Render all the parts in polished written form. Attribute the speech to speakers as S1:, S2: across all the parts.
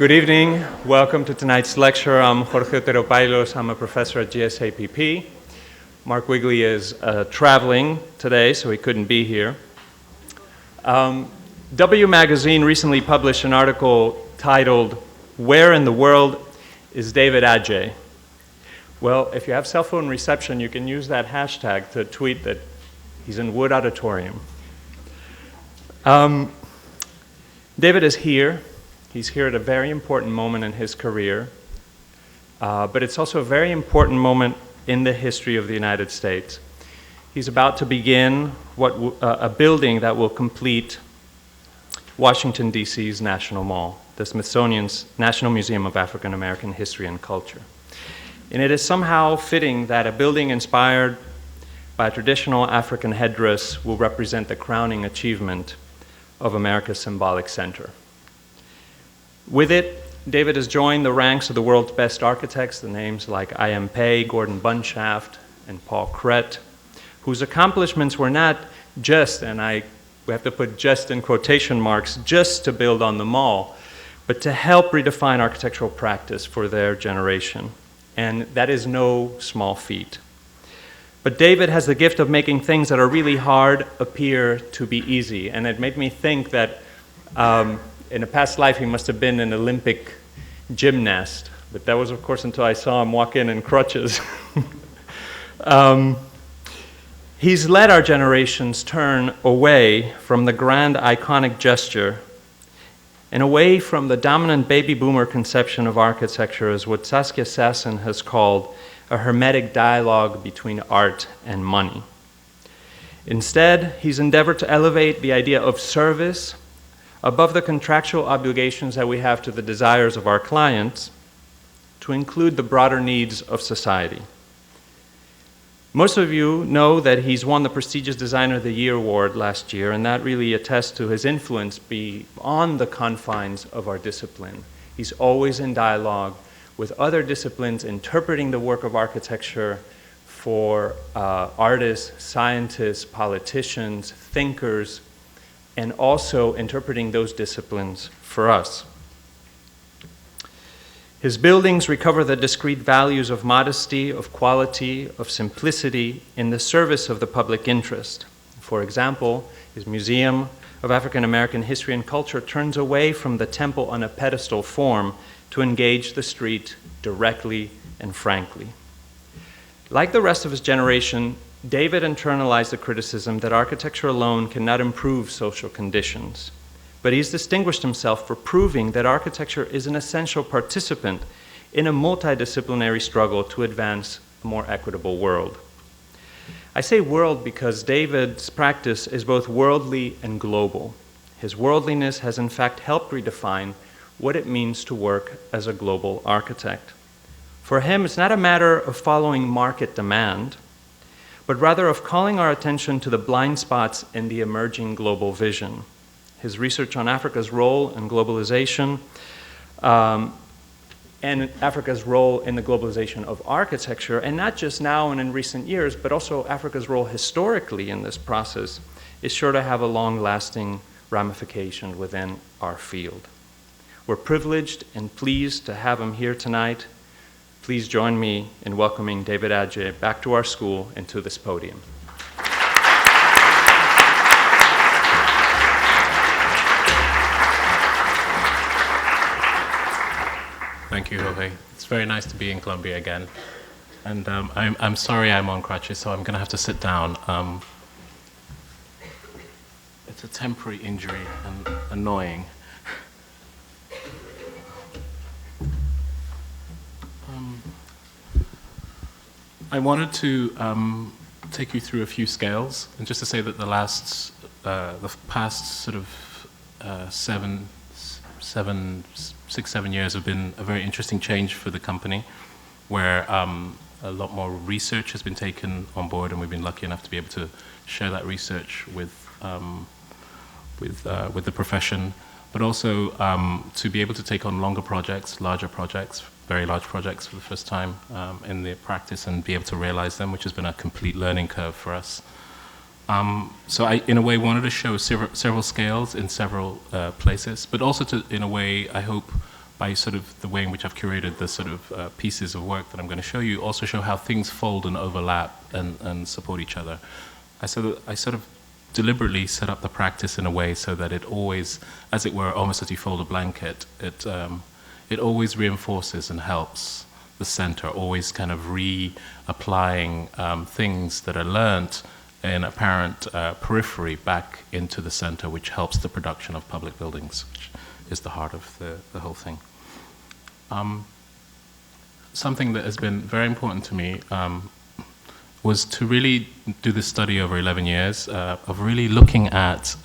S1: Good evening. Welcome to tonight's lecture. I'm Jorge Otero Pailos. I'm a professor at GSAPP. Mark Wigley is traveling today, so he couldn't be here. W Magazine recently published an article titled, "Where in the World is David Adjaye?" Well, if you have cell phone reception, you can use that hashtag to tweet that he's in Wood Auditorium. David is here. He's here at a very important moment in his career, but it's also a very important moment in the history of the United States. He's about to begin a building that will complete Washington, D.C.'s National Mall, the Smithsonian's National Museum of African American History and Culture. And it is somehow fitting that a building inspired by a traditional African headdress will represent the crowning achievement of America's symbolic center. With it, David has joined the ranks of the world's best architects, the names like I.M. Pei, Gordon Bunshaft, and Paul Kret, whose accomplishments were not just, and we have to put just in quotation marks, just to build on the mall, but to help redefine architectural practice for their generation. And that is no small feat. But David has the gift of making things that are really hard appear to be easy. And it made me think that in a past life he must have been an Olympic gymnast. But that was, of course, until I saw him walk in crutches. He's led our generation's turn away from the grand iconic gesture and away from the dominant baby boomer conception of architecture as what Saskia Sassen has called a hermetic dialogue between art and money. Instead, he's endeavored to elevate the idea of service above the contractual obligations that we have to the desires of our clients to include the broader needs of society. Most of you know that he's won the prestigious Designer of the Year award last year, and that really attests to his influence beyond the confines of our discipline. He's always in dialogue with other disciplines, interpreting the work of architecture for artists, scientists, politicians, thinkers, and also interpreting those disciplines for us. His buildings recover the discrete values of modesty, of quality, of simplicity in the service of the public interest. For example, his Museum of African American History and Culture turns away from the temple on a pedestal form to engage the street directly and frankly. Like the rest of his generation, David internalized the criticism that architecture alone cannot improve social conditions. But he's distinguished himself for proving that architecture is an essential participant in a multidisciplinary struggle to advance a more equitable world. I say world because David's practice is both worldly and global. His worldliness has in fact helped redefine what it means to work as a global architect. For him, it's not a matter of following market demand, but rather of calling our attention to the blind spots in the emerging global vision. His research on Africa's role in globalization and Africa's role in the globalization of architecture, and not just now and in recent years, but also Africa's role historically in this process, is sure to have a long-lasting ramification within our field. We're privileged and pleased to have him here tonight. Please join me in welcoming David Adjaye back to our school and to this podium.
S2: Thank you, Jorge. It's very nice to be in Colombia again. And I'm sorry I'm on crutches, so I'm going to have to sit down. It's a temporary injury and annoying. I wanted to take you through a few scales, and just to say that the past sort of 6-7 years have been a very interesting change for the company, where a lot more research has been taken on board, and we've been lucky enough to be able to share that research with the profession, but also to be able to take on longer projects, larger projects, very large projects for the first time in the practice, and be able to realize them, which has been a complete learning curve for us. So I, in a way, wanted to show several scales in several places, but also to, in a way, I hope, by sort of the way in which I've curated the sort of pieces of work that I'm going to show you, also show how things fold and overlap and support each other. I sort of deliberately set up the practice in a way so that it always, as it were, almost as you fold a blanket, it always reinforces and helps the center, always kind of reapplying things that are learnt in apparent periphery back into the center, which helps the production of public buildings, which is the heart of the whole thing. Something that has been very important to me was to really do this study over 11 years of really looking at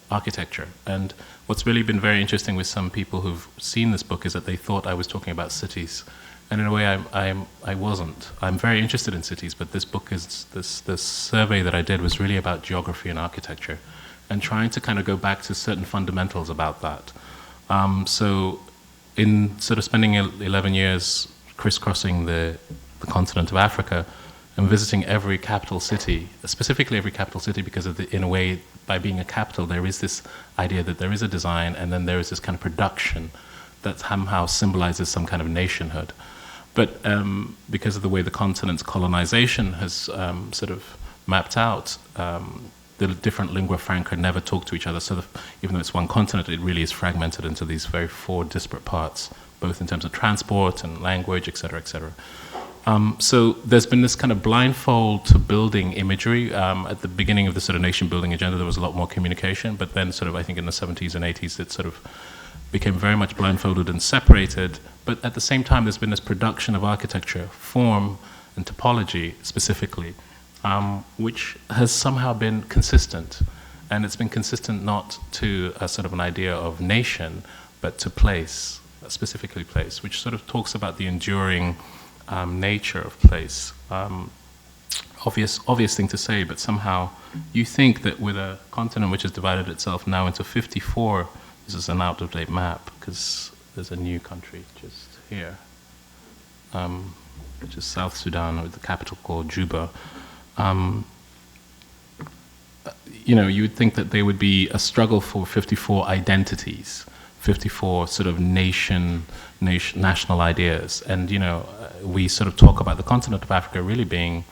S2: architecture. And what's really been very interesting with some people who've seen this book is that they thought I was talking about cities. And in a way, I wasn't. I'm very interested in cities, but this book is, this survey that I did was really about geography and architecture, and trying to kind of go back to certain fundamentals about that. So in sort of spending 11 years crisscrossing the continent of Africa, and visiting every capital city, specifically every capital city, because of in a way, by being a capital, there is this idea that there is a design, and then there is this kind of production that somehow symbolizes some kind of nationhood. But because of the way the continent's colonization has sort of mapped out, the different lingua franca never talk to each other. So even though it's one continent, it really is fragmented into these very four disparate parts, both in terms of transport and language, et cetera, et cetera. So there's been this kind of blindfold to building imagery. At the beginning of the sort of nation building agenda, there was a lot more communication, but then sort of, I think in the 70s and 80s, it sort of became very much blindfolded and separated. But at the same time, there's been this production of architecture, form and topology specifically, which has somehow been consistent. And it's been consistent not to a sort of an idea of nation, but to place, specifically place, which sort of talks about the enduring nature of place. Obvious thing to say, but somehow you think that with a continent which has divided itself now into 54, this is an out-of-date map because there's a new country just here, which is South Sudan, with the capital called Juba. You know, you would think that there would be a struggle for 54 identities, 54 sort of national ideas. And, you know, we sort of talk about the continent of Africa really being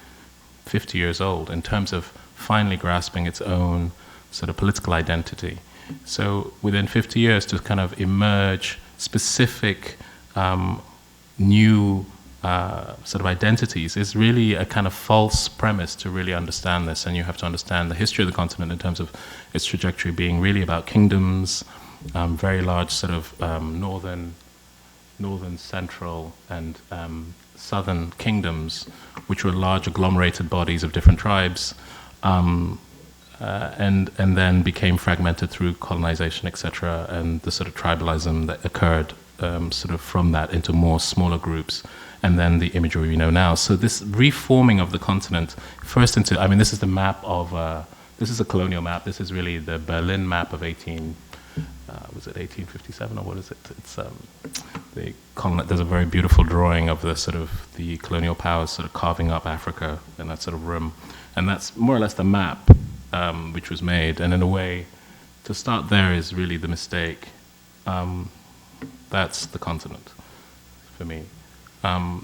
S2: 50 years old in terms of finally grasping its own sort of political identity. So within 50 years to kind of emerge specific new sort of identities is really a kind of false premise to really understand this. And you have to understand the history of the continent in terms of its trajectory being really about kingdoms, very large sort of northern, central, and southern kingdoms, which were large agglomerated bodies of different tribes, and then became fragmented through colonization, etc., and the sort of tribalism that occurred sort of from that into more smaller groups, and then the imagery we know now. So this reforming of the continent, first into, I mean, this is the map of, this is a colonial map. This is really the Berlin map of 1857 or what is it? It's there's a very beautiful drawing of the sort of the colonial powers sort of carving up Africa in that sort of room, and that's more or less the map which was made. And in a way, to start there is really the mistake. That's the continent for me.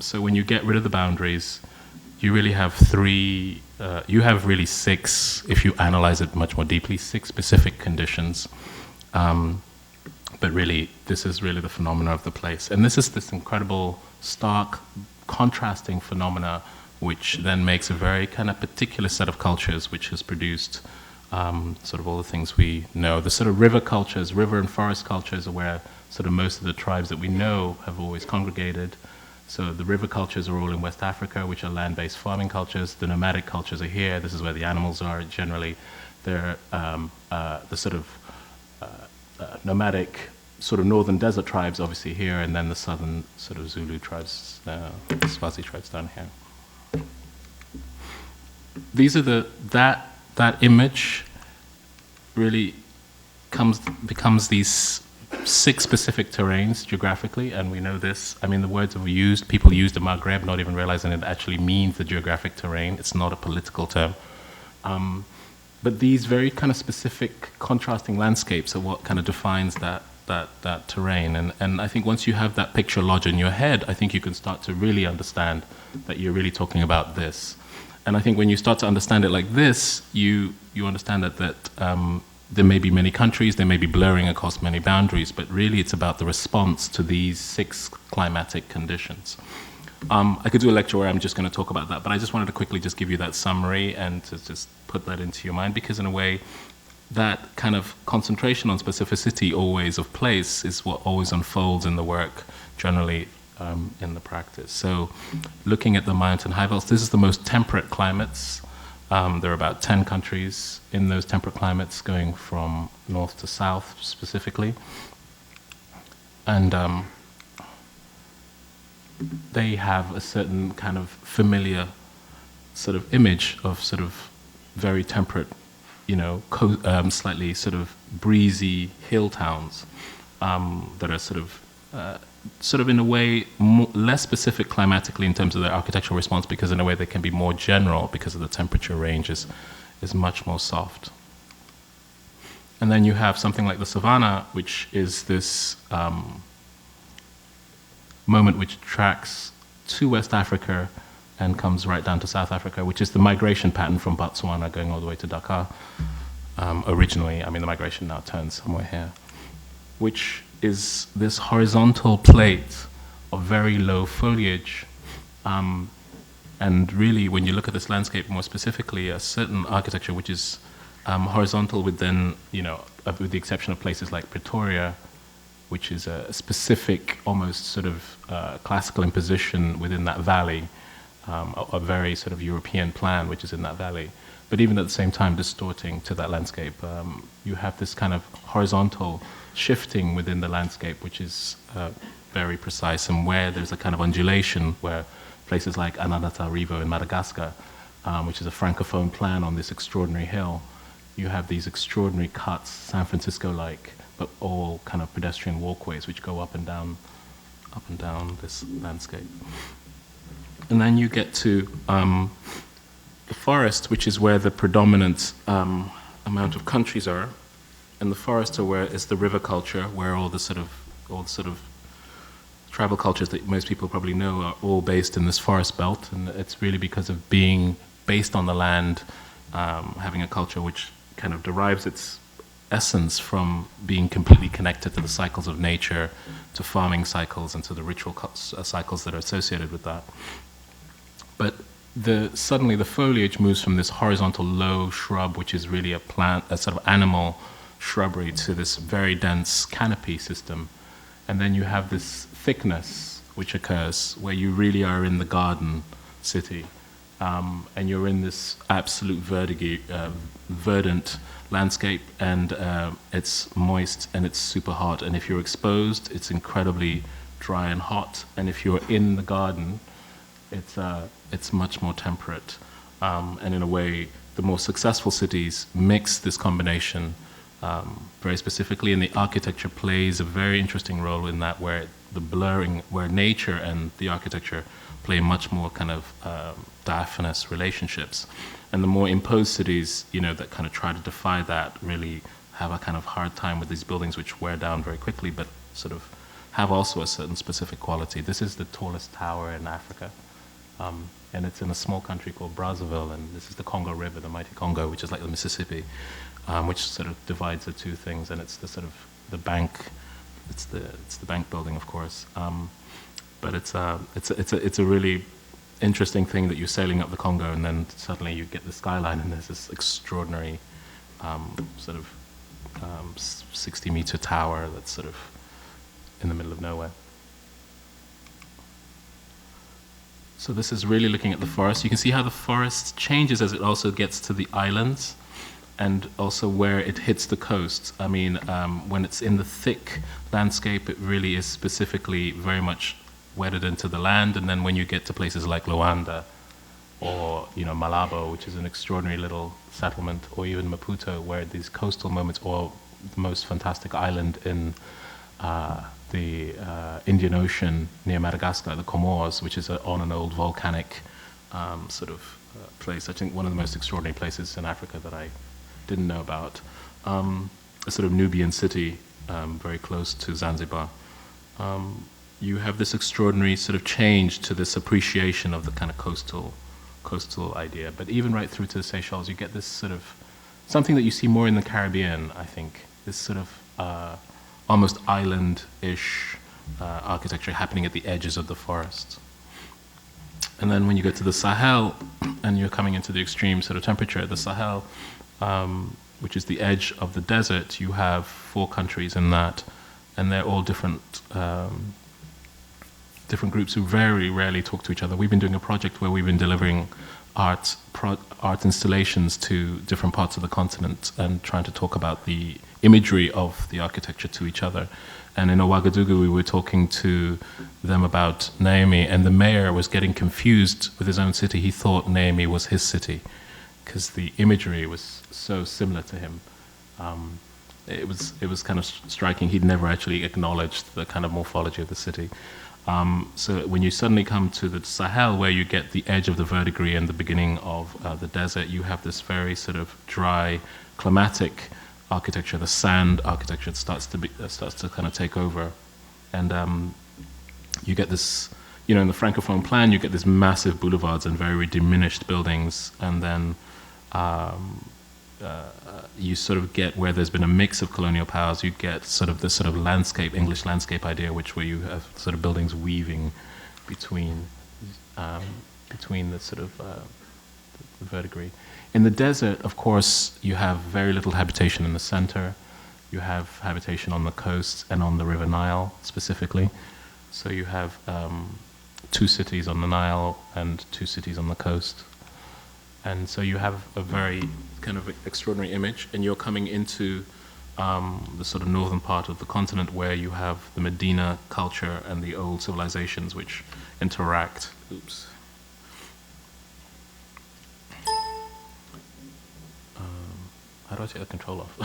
S2: So when you get rid of the boundaries, you really have three. You have really six, if you analyze it much more deeply, six specific conditions. But really, this is really the phenomena of the place. And this is this incredible, stark, contrasting phenomena, which then makes a very kind of particular set of cultures, which has produced sort of all the things we know. The sort of river cultures, river and forest cultures, are where sort of most of the tribes that we know have always congregated. So the river cultures are all in West Africa, which are land-based farming cultures. The nomadic cultures are here. This is where the animals are generally. They're the sort of nomadic sort of northern desert tribes obviously here, and then the southern sort of Zulu tribes, Swazi tribes down here. These are that image really becomes these six specific terrains geographically, and we know this. I mean, the words that we used, people use the Maghreb, not even realizing it actually means the geographic terrain. It's not a political term. But these very kind of specific contrasting landscapes are what kind of defines that that terrain. And I think once you have that picture lodged in your head, I think you can start to really understand that you're really talking about this. And I think when you start to understand it like this, you understand that there may be many countries, they may be blurring across many boundaries, but really it's about the response to these 6 climatic conditions. I could do a lecture where I'm just going to talk about that, but I just wanted to quickly just give you that summary and to just put that into your mind, because in a way, that kind of concentration on specificity always of place is what always unfolds in the work, generally in the practice. So looking at the mountain high velds, this is the most temperate climates. There are about 10 countries in those temperate climates, going from north to south specifically. And they have a certain kind of familiar sort of image of sort of very temperate, slightly sort of breezy hill towns that are sort of in a way less specific climatically in terms of their architectural response, because in a way they can be more general because of the temperature range is much more soft. And then you have something like the savanna, which is this moment which tracks to West Africa and comes right down to South Africa, which is the migration pattern from Botswana going all the way to Dakar. Originally, I mean, the migration now turns somewhere here, which is this horizontal plate of very low foliage. And really, when you look at this landscape more specifically, a certain architecture which is horizontal within, with the exception of places like Pretoria, which is a specific, almost sort of classical imposition within that valley, a very sort of European plan which is in that valley. But even at the same time distorting to that landscape, you have this kind of horizontal shifting within the landscape, which is very precise, and where there's a kind of undulation, where places like Anananarivo in Madagascar, which is a francophone plan on this extraordinary hill, you have these extraordinary cuts, San Francisco-like, but all kind of pedestrian walkways which go up and down this landscape. And then you get to the forest, which is where the predominant amount of countries are, and the forests are where is the river culture, where all the sort of tribal cultures that most people probably know are all based in this forest belt, and it's really because of being based on the land, having a culture which kind of derives its essence from being completely connected to the cycles of nature, to farming cycles, and to the ritual cycles that are associated with that. But suddenly the foliage moves from this horizontal low shrub, which is really a plant, a sort of animal shrubbery, to this very dense canopy system. And then you have this thickness which occurs where you really are in the garden city. And you're in this absolute verdant landscape, and it's moist and it's super hot. And if you're exposed, it's incredibly dry and hot. And if you're in the garden, it's much more temperate. And in a way, the more successful cities mix this combination very specifically, and the architecture plays a very interesting role in that, where the blurring, where nature and the architecture play much more kind of diaphanous relationships. And the more imposed cities, that kind of try to defy that, really have a kind of hard time with these buildings which wear down very quickly, but sort of have also a certain specific quality. This is the tallest tower in Africa. And it's in a small country called Brazzaville, and this is the Congo River, the mighty Congo, which is like the Mississippi, which sort of divides the two things. And it's the sort of the bank, it's the bank building, of course. But it's a really interesting thing that you're sailing up the Congo, and then suddenly you get the skyline, and there's this extraordinary sort of 60-meter tower that's sort of in the middle of nowhere. So this is really looking at the forest. You can see how the forest changes as it also gets to the islands, and also where it hits the coast. I mean, when it's in the thick landscape, it really is specifically very much wedded into the land. And then when you get to places like Luanda, or Malabo, which is an extraordinary little settlement, or even Maputo, where these coastal moments, or the most fantastic island in the Indian Ocean near Madagascar, the Comores, which is on an old volcanic sort of place. I think one of the most extraordinary places in Africa that I didn't know about. A sort of Nubian city very close to Zanzibar, you have this extraordinary sort of change to this appreciation of the kind of coastal idea. But even right through to the Seychelles, you get this sort of something that you see more in the Caribbean, I think, this sort of almost island-ish architecture happening at the edges of the forest. And then when you go to the Sahel, and you're coming into the extreme sort of temperature, the Sahel, which is the edge of the desert, you have 4 countries in that, and they're all different groups who very rarely talk to each other. We've been doing a project where we've been delivering art installations to different parts of the continent and trying to talk about the imagery of the architecture to each other. And in Ouagadougou, we were talking to them about Niamey, and the mayor was getting confused with his own city. He thought Niamey was his city because the imagery was so similar to him. It was kind of striking. He'd never actually acknowledged the kind of morphology of the city. So when you suddenly come to the Sahel, where you get the edge of the verdigris and the beginning of the desert, you have this very sort of dry, climatic architecture. The sand architecture starts to kind of take over, and you get this, in the Francophone plan, you get these massive boulevards and very diminished buildings, and then you sort of get where there's been a mix of colonial powers, you get sort of this sort of landscape, English landscape idea, where you have sort of buildings weaving between the sort of the verdigris. In the desert, of course, you have very little habitation in the center. You have habitation on the coast and on the River Nile specifically. So you have 2 cities on the Nile and 2 cities on the coast. And so you have a very kind of extraordinary image, and you're coming into the sort of northern part of the continent where you have the Medina culture and the old civilizations which interact. Oops. How do I take the control off?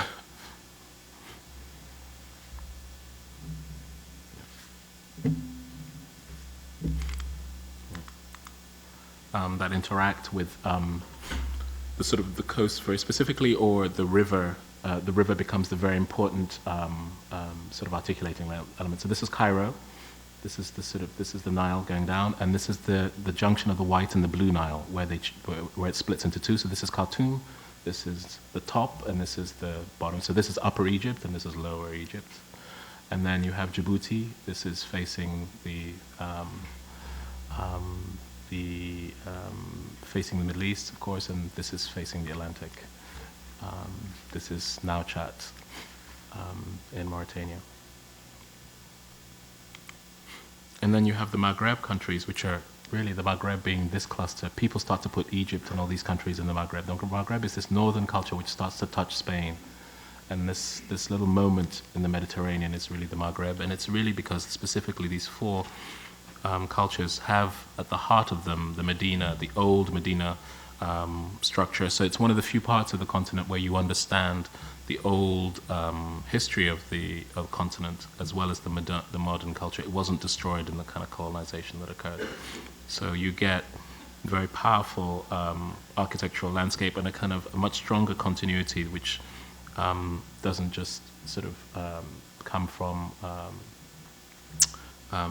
S2: That interact with the sort of the coast very specifically, or the river. The river becomes the very important sort of articulating element. So this is Cairo. This is the Nile going down, and this is the junction of the White and the Blue Nile, where it splits into 2. So this is Khartoum. This is the top, and this is the bottom. So this is Upper Egypt, and this is Lower Egypt. And then you have Djibouti. This is facing facing the Middle East, of course, and this is facing the Atlantic. This is Nouakchott in Mauritania. And then you have the Maghreb countries, which are really the Maghreb being this cluster. People start to put Egypt and all these countries in the Maghreb. The Maghreb is this northern culture which starts to touch Spain. And this little moment in the Mediterranean is really the Maghreb. And it's really because specifically these 4 cultures have at the heart of them the Medina, the old Medina structure. So it's one of the few parts of the continent where you understand the old history of the continent as well as the modern culture. It wasn't destroyed in the kind of colonization that occurred. So you get very powerful architectural landscape and a kind of a much stronger continuity, which doesn't just sort of come from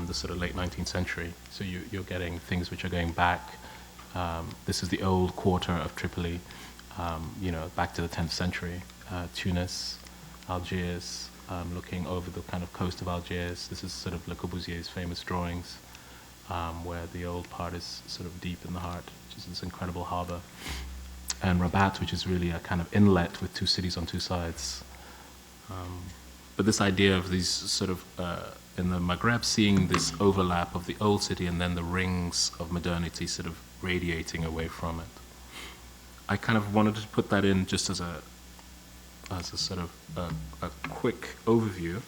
S2: the sort of late 19th century. So you're getting things which are going back. This is the old quarter of Tripoli, back to the 10th century. Tunis, Algiers, looking over the kind of coast of Algiers. This is sort of Le Corbusier's famous drawings, where the old part is sort of deep in the heart, which is this incredible harbor. And Rabat, which is really a kind of inlet with 2 cities on 2 sides. But this idea of these sort of, in the Maghreb, seeing this overlap of the old city and then the rings of modernity sort of radiating away from it. I kind of wanted to put that in just as a sort of a quick overview,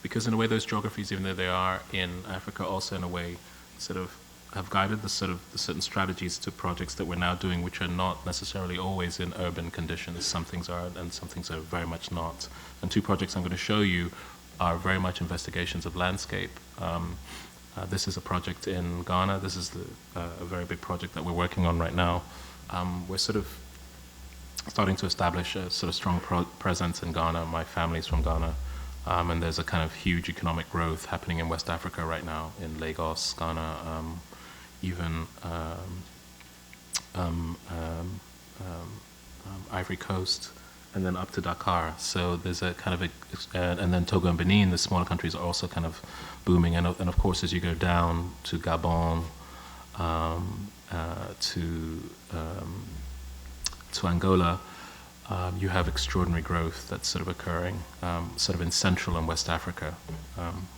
S2: because in a way those geographies, even though they are in Africa, also in a way sort of have guided the certain strategies to projects that we're now doing, which are not necessarily always in urban conditions. Some things are, and some things are very much not. And 2 projects I'm going to show you are very much investigations of landscape. This is a project in Ghana. This is a very big project that we're working on right now. We're sort of starting to establish a sort of strong presence in Ghana. My family's from Ghana. And there's a kind of huge economic growth happening in West Africa right now, in Lagos, Ghana, even Ivory Coast, and then up to Dakar. So there's a kind of and then Togo and Benin, the smaller countries, are also kind of booming. And of course, as you go down to Gabon, to Angola, you have extraordinary growth that's sort of occurring, sort of in Central and West Africa.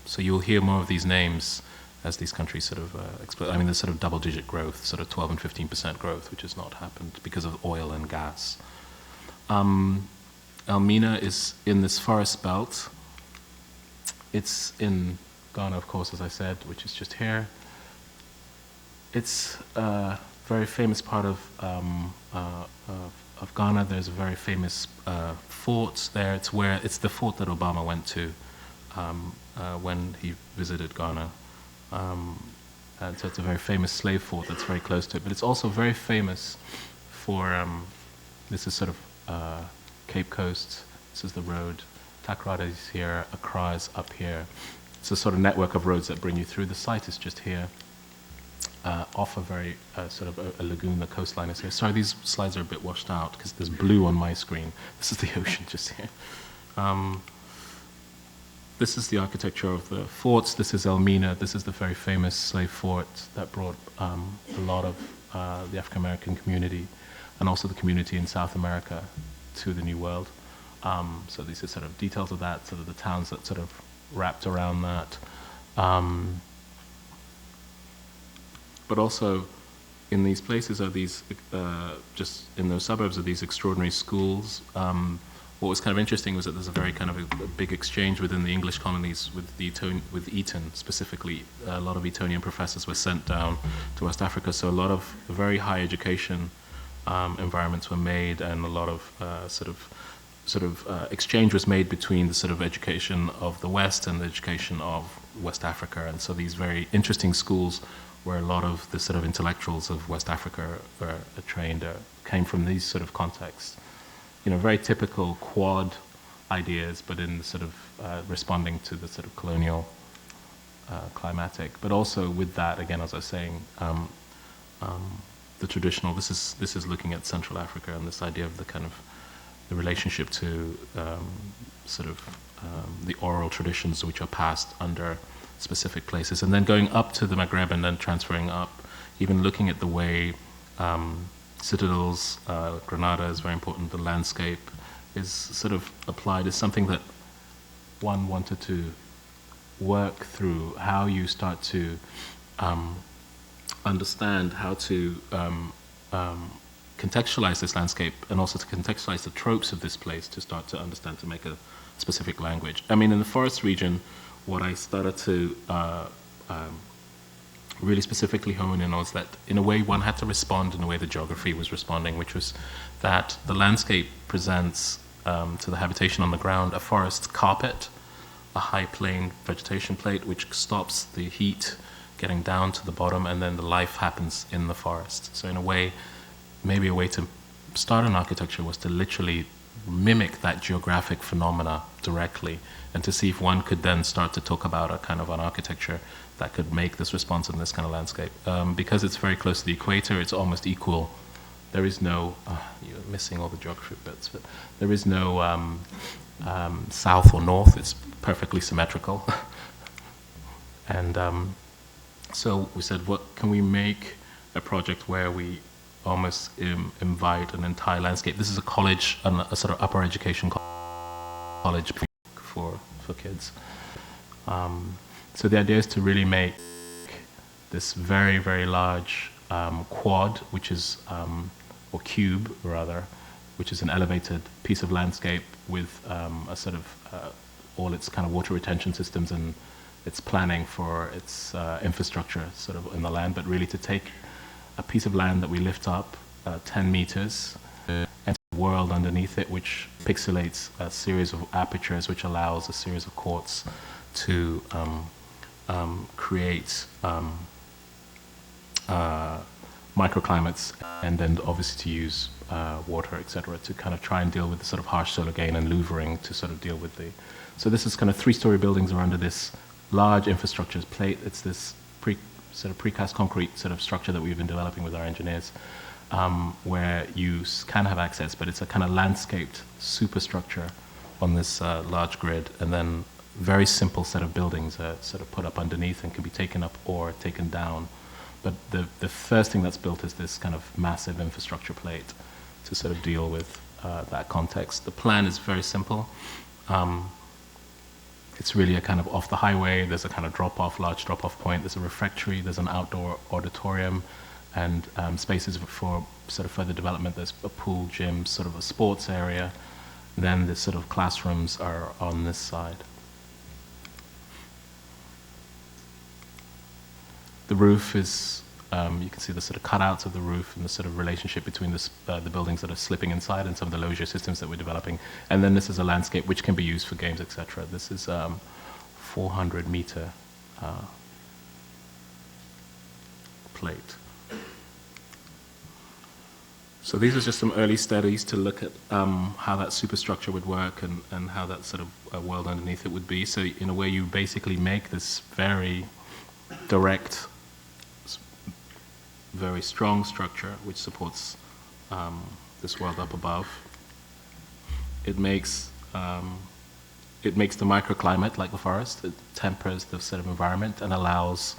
S2: So you'll hear more of these names as these countries sort of explode. I mean, there's sort of double-digit growth, sort of 12 and 15% growth, which has not happened because of oil and gas. Elmina is in this forest belt. It's in Ghana, of course, as I said, which is just here. It's a very famous part of Ghana. There's a very famous fort there. It's the fort that Obama went to when he visited Ghana. And so it's a very famous slave fort that's very close to it. But it's also very famous for, this is sort of Cape Coast. This is the road. Takrada is here, Accra is up here. It's a sort of network of roads that bring you through. The site is just here. Off a very sort of a lagoon, the coastline is here. Sorry, these slides are a bit washed out because there's blue on my screen. This is the ocean just here. This is the architecture of the forts. This is Elmina. This is the very famous slave fort that brought a lot of the African American community and also the community in South America to the New World. So these are sort of details of that, sort of the towns that sort of wrapped around that. But also in these places are these, just in those suburbs are these extraordinary schools. What was kind of interesting was that there's a very kind of a big exchange within the English colonies with Eton specifically. A lot of Etonian professors were sent down to West Africa, so a lot of very high education environments were made, and a lot of sort of exchange was made between the sort of education of the West and the education of West Africa. And so these very interesting schools where a lot of the sort of intellectuals of West Africa were trained came from these sort of contexts. You know, very typical quad ideas, but in the sort of responding to the sort of colonial climatic. But also with that, again, as I was saying, the traditional, this is looking at Central Africa and this idea of the kind of the relationship to the oral traditions which are passed under specific places, and then going up to the Maghreb and then transferring up, even looking at the way citadels, Granada is very important, the landscape is sort of applied as something that one wanted to work through, how you start to understand how to contextualize this landscape and also to contextualize the tropes of this place to start to understand, to make a specific language. I mean, in the forest region, what I started to really specifically hone in on was that in a way one had to respond in a way the geography was responding, which was that the landscape presents to the habitation on the ground a forest carpet, a high plane vegetation plate which stops the heat getting down to the bottom, and then the life happens in the forest. So in a way, maybe a way to start an architecture was to literally mimic that geographic phenomena directly, and to see if one could then start to talk about a kind of an architecture that could make this response in this kind of landscape. Because it's very close to the equator, it's almost equal. There is no, you're missing all the geography bits, but there is no south or north, it's perfectly symmetrical. And so we said, what can we make a project where we almost invite an entire landscape? This is a college, a sort of upper education college for kids. So the idea is to really make this very, very large quad, which is, or cube rather, which is an elevated piece of landscape with a sort of all its kind of water retention systems and its planning for its infrastructure sort of in the land, but really to take a piece of land that we lift up 10 meters and a world underneath it which pixelates a series of apertures which allows a series of courts to create microclimates, and then obviously to use water, etc., to kind of try and deal with the sort of harsh solar gain and louvering to sort of deal with the. So this is kind of 3-story buildings are under this large infrastructure plate. It's this sort of precast concrete sort of structure that we've been developing with our engineers, where you can have access, but it's a kind of landscaped superstructure on this large grid, and then very simple set of buildings sort of put up underneath and can be taken up or taken down. But the first thing that's built is this kind of massive infrastructure plate to sort of deal with that context. The plan is very simple. It's really a kind of off the highway. There's a kind of large drop-off point. There's a refectory. There's an outdoor auditorium, and spaces for sort of further development. There's a pool, gym, sort of a sports area. Then the sort of classrooms are on this side. The roof is, you can see the sort of cutouts of the roof and the sort of relationship between the buildings that are slipping inside and some of the loggia systems that we're developing. And then this is a landscape which can be used for games, etc. This is 400-meter plate. So these are just some early studies to look at how that superstructure would work and how that sort of world underneath it would be. So in a way, you basically make this very direct, very strong structure which supports this world up above. It makes the microclimate like the forest. It tempers the sort of environment and allows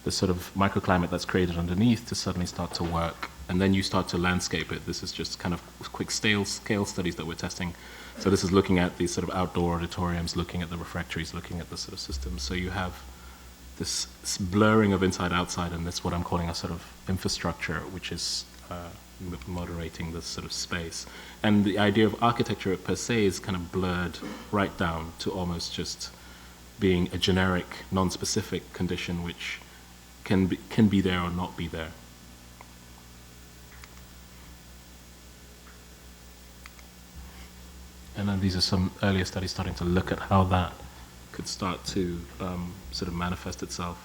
S2: the sort of microclimate that's created underneath to suddenly start to work. And then you start to landscape it. This is just kind of quick scale studies that we're testing. So this is looking at these sort of outdoor auditoriums, looking at the refectories, looking at the sort of systems. So you have this blurring of inside-outside, and this what I'm calling a sort of infrastructure, which is moderating this sort of space. And the idea of architecture per se is kind of blurred right down to almost just being a generic, non-specific condition which can be there or not be there. And then these are some earlier studies starting to look at how that could start to sort of manifest itself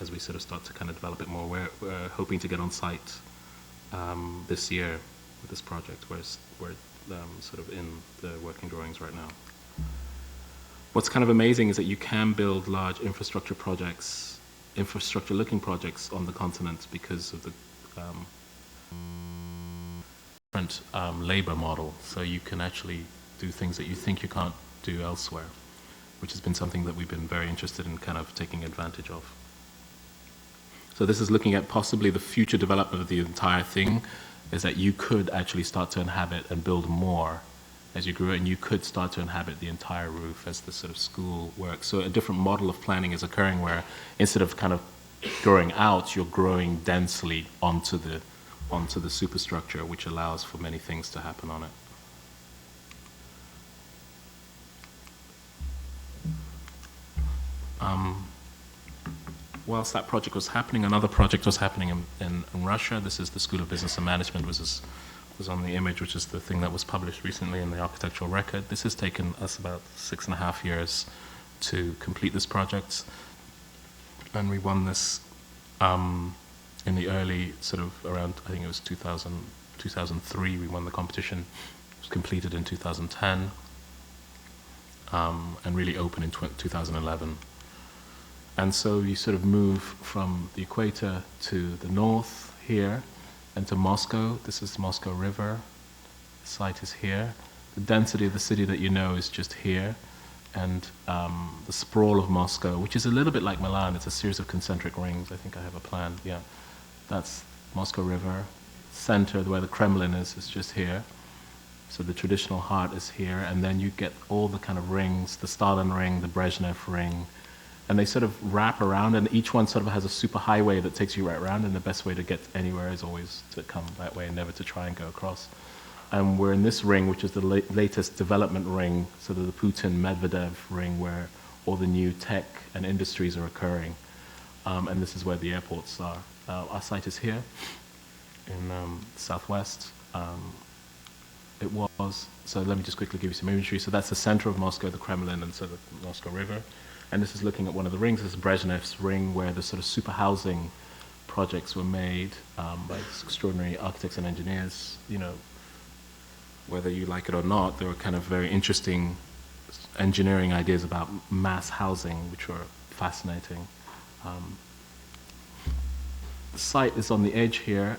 S2: as we sort of start to kind of develop it more. We're hoping to get on site this year with this project. We're sort of in the working drawings right now. What's kind of amazing is that you can build large infrastructure projects, infrastructure-looking projects on the continent because of the different labor model. So you can actually do things that you think you can't do elsewhere, which has been something that we've been very interested in kind of taking advantage of. So this is looking at possibly the future development of the entire thing, is that you could actually start to inhabit and build more as you grew, and you could start to inhabit the entire roof as the sort of school works. So a different model of planning is occurring where instead of kind of growing out, you're growing densely onto the superstructure, which allows for many things to happen on it. Whilst that project was happening, another project was happening in Russia. This is the School of Business and Management, which was on the image, which is the thing that was published recently in the architectural record. This has taken us about 6.5 years to complete this project. And we won this in the early sort of around, I think it was 2003, we won the competition. It was completed in 2010 and really open in 2011. And so you sort of move from the equator to the north here and to Moscow. This is the Moscow River. The site is here. The density of the city that you know is just here. And the sprawl of Moscow, which is a little bit like Milan. It's a series of concentric rings. I think I have a plan. Yeah, that's Moscow River. Center, where the Kremlin is just here. So the traditional heart is here. And then you get all the kind of rings, the Stalin ring, the Brezhnev ring, and they sort of wrap around, and each one sort of has a super highway that takes you right around, and the best way to get anywhere is always to come that way and never to try and go across. And we're in this ring, which is the latest development ring, sort of the Putin-Medvedev ring, where all the new tech and industries are occurring. And this is where the airports are. Our site is here in southwest. It was, so let me just quickly give you some imagery. So that's the center of Moscow, the Kremlin, and so the Moscow River. And this is looking at one of the rings. This is Brezhnev's ring, where the sort of super housing projects were made by extraordinary architects and engineers. You know, whether you like it or not, there were kind of very interesting engineering ideas about mass housing, which were fascinating. The site is on the edge here,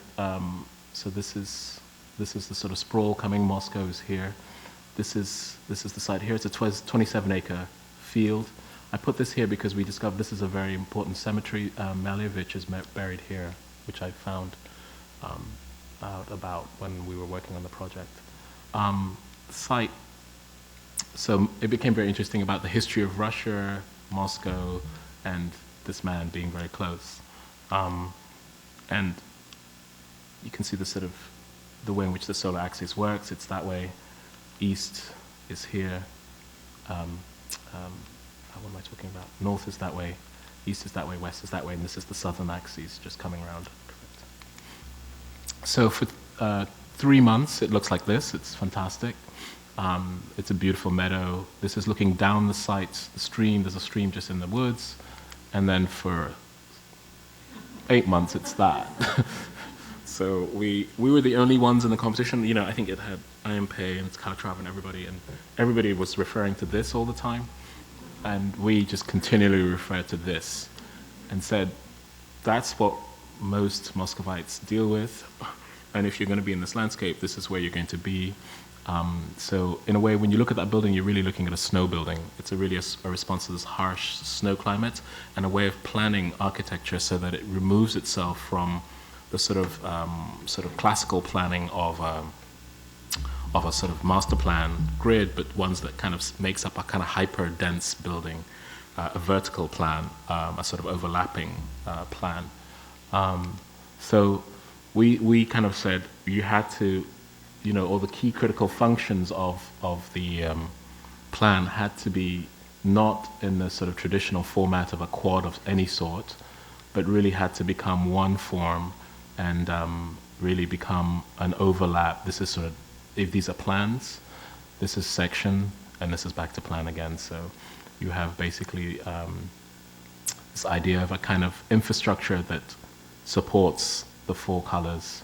S2: so this is the sort of sprawl coming. Moscow is here. This is the site here. It's a 27-acre field. I put this here because we discovered this is a very important cemetery. Malevich is buried here, which I found out about when we were working on the project. Site. So it became very interesting about the history of Russia, Moscow, and this man being very close. And you can see the sort of the way in which the solar axis works. It's that way. East is here. What am I talking about? North is that way. East is that way. West is that way. And this is the southern axis just coming around. Correct. So for 3 months, it looks like this. It's fantastic. It's a beautiful meadow. This is looking down the site, the stream. There's a stream just in the woods. And then for 8 months, it's that. So we were the only ones in the competition. You know, I think it had IMP and Calatrava and everybody was referring to this all the time. And we just continually referred to this and said, that's what most Muscovites deal with. And if you're going to be in this landscape, this is where you're going to be. So in a way, when you look at that building, you're really looking at a snow building. It's really a response to this harsh snow climate and a way of planning architecture so that it removes itself from the sort of classical planning of a sort of master plan grid, but ones that kind of makes up a kind of hyper dense building, a vertical plan, a sort of overlapping plan. So we kind of said you had to, you know, all the key critical functions of the plan had to be not in the sort of traditional format of a quad of any sort, but really had to become one form and really become an overlap. This is sort of, if these are plans, this is section, and this is back to plan again. So you have basically this idea of a kind of infrastructure that supports the 4 colors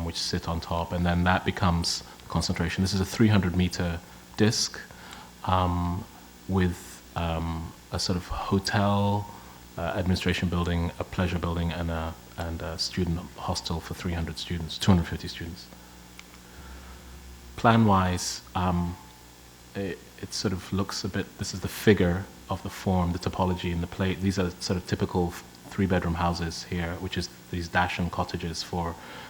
S2: which sit on top, and then that becomes concentration. This is a 300-meter disc with a sort of hotel, administration building, a pleasure building, and a student hostel for 300 students, 250 students. Plan-wise, it sort of looks a bit, this is the figure of the form, the topology in the plate. These are sort of typical 3-bedroom houses here, which is these dash-in cottages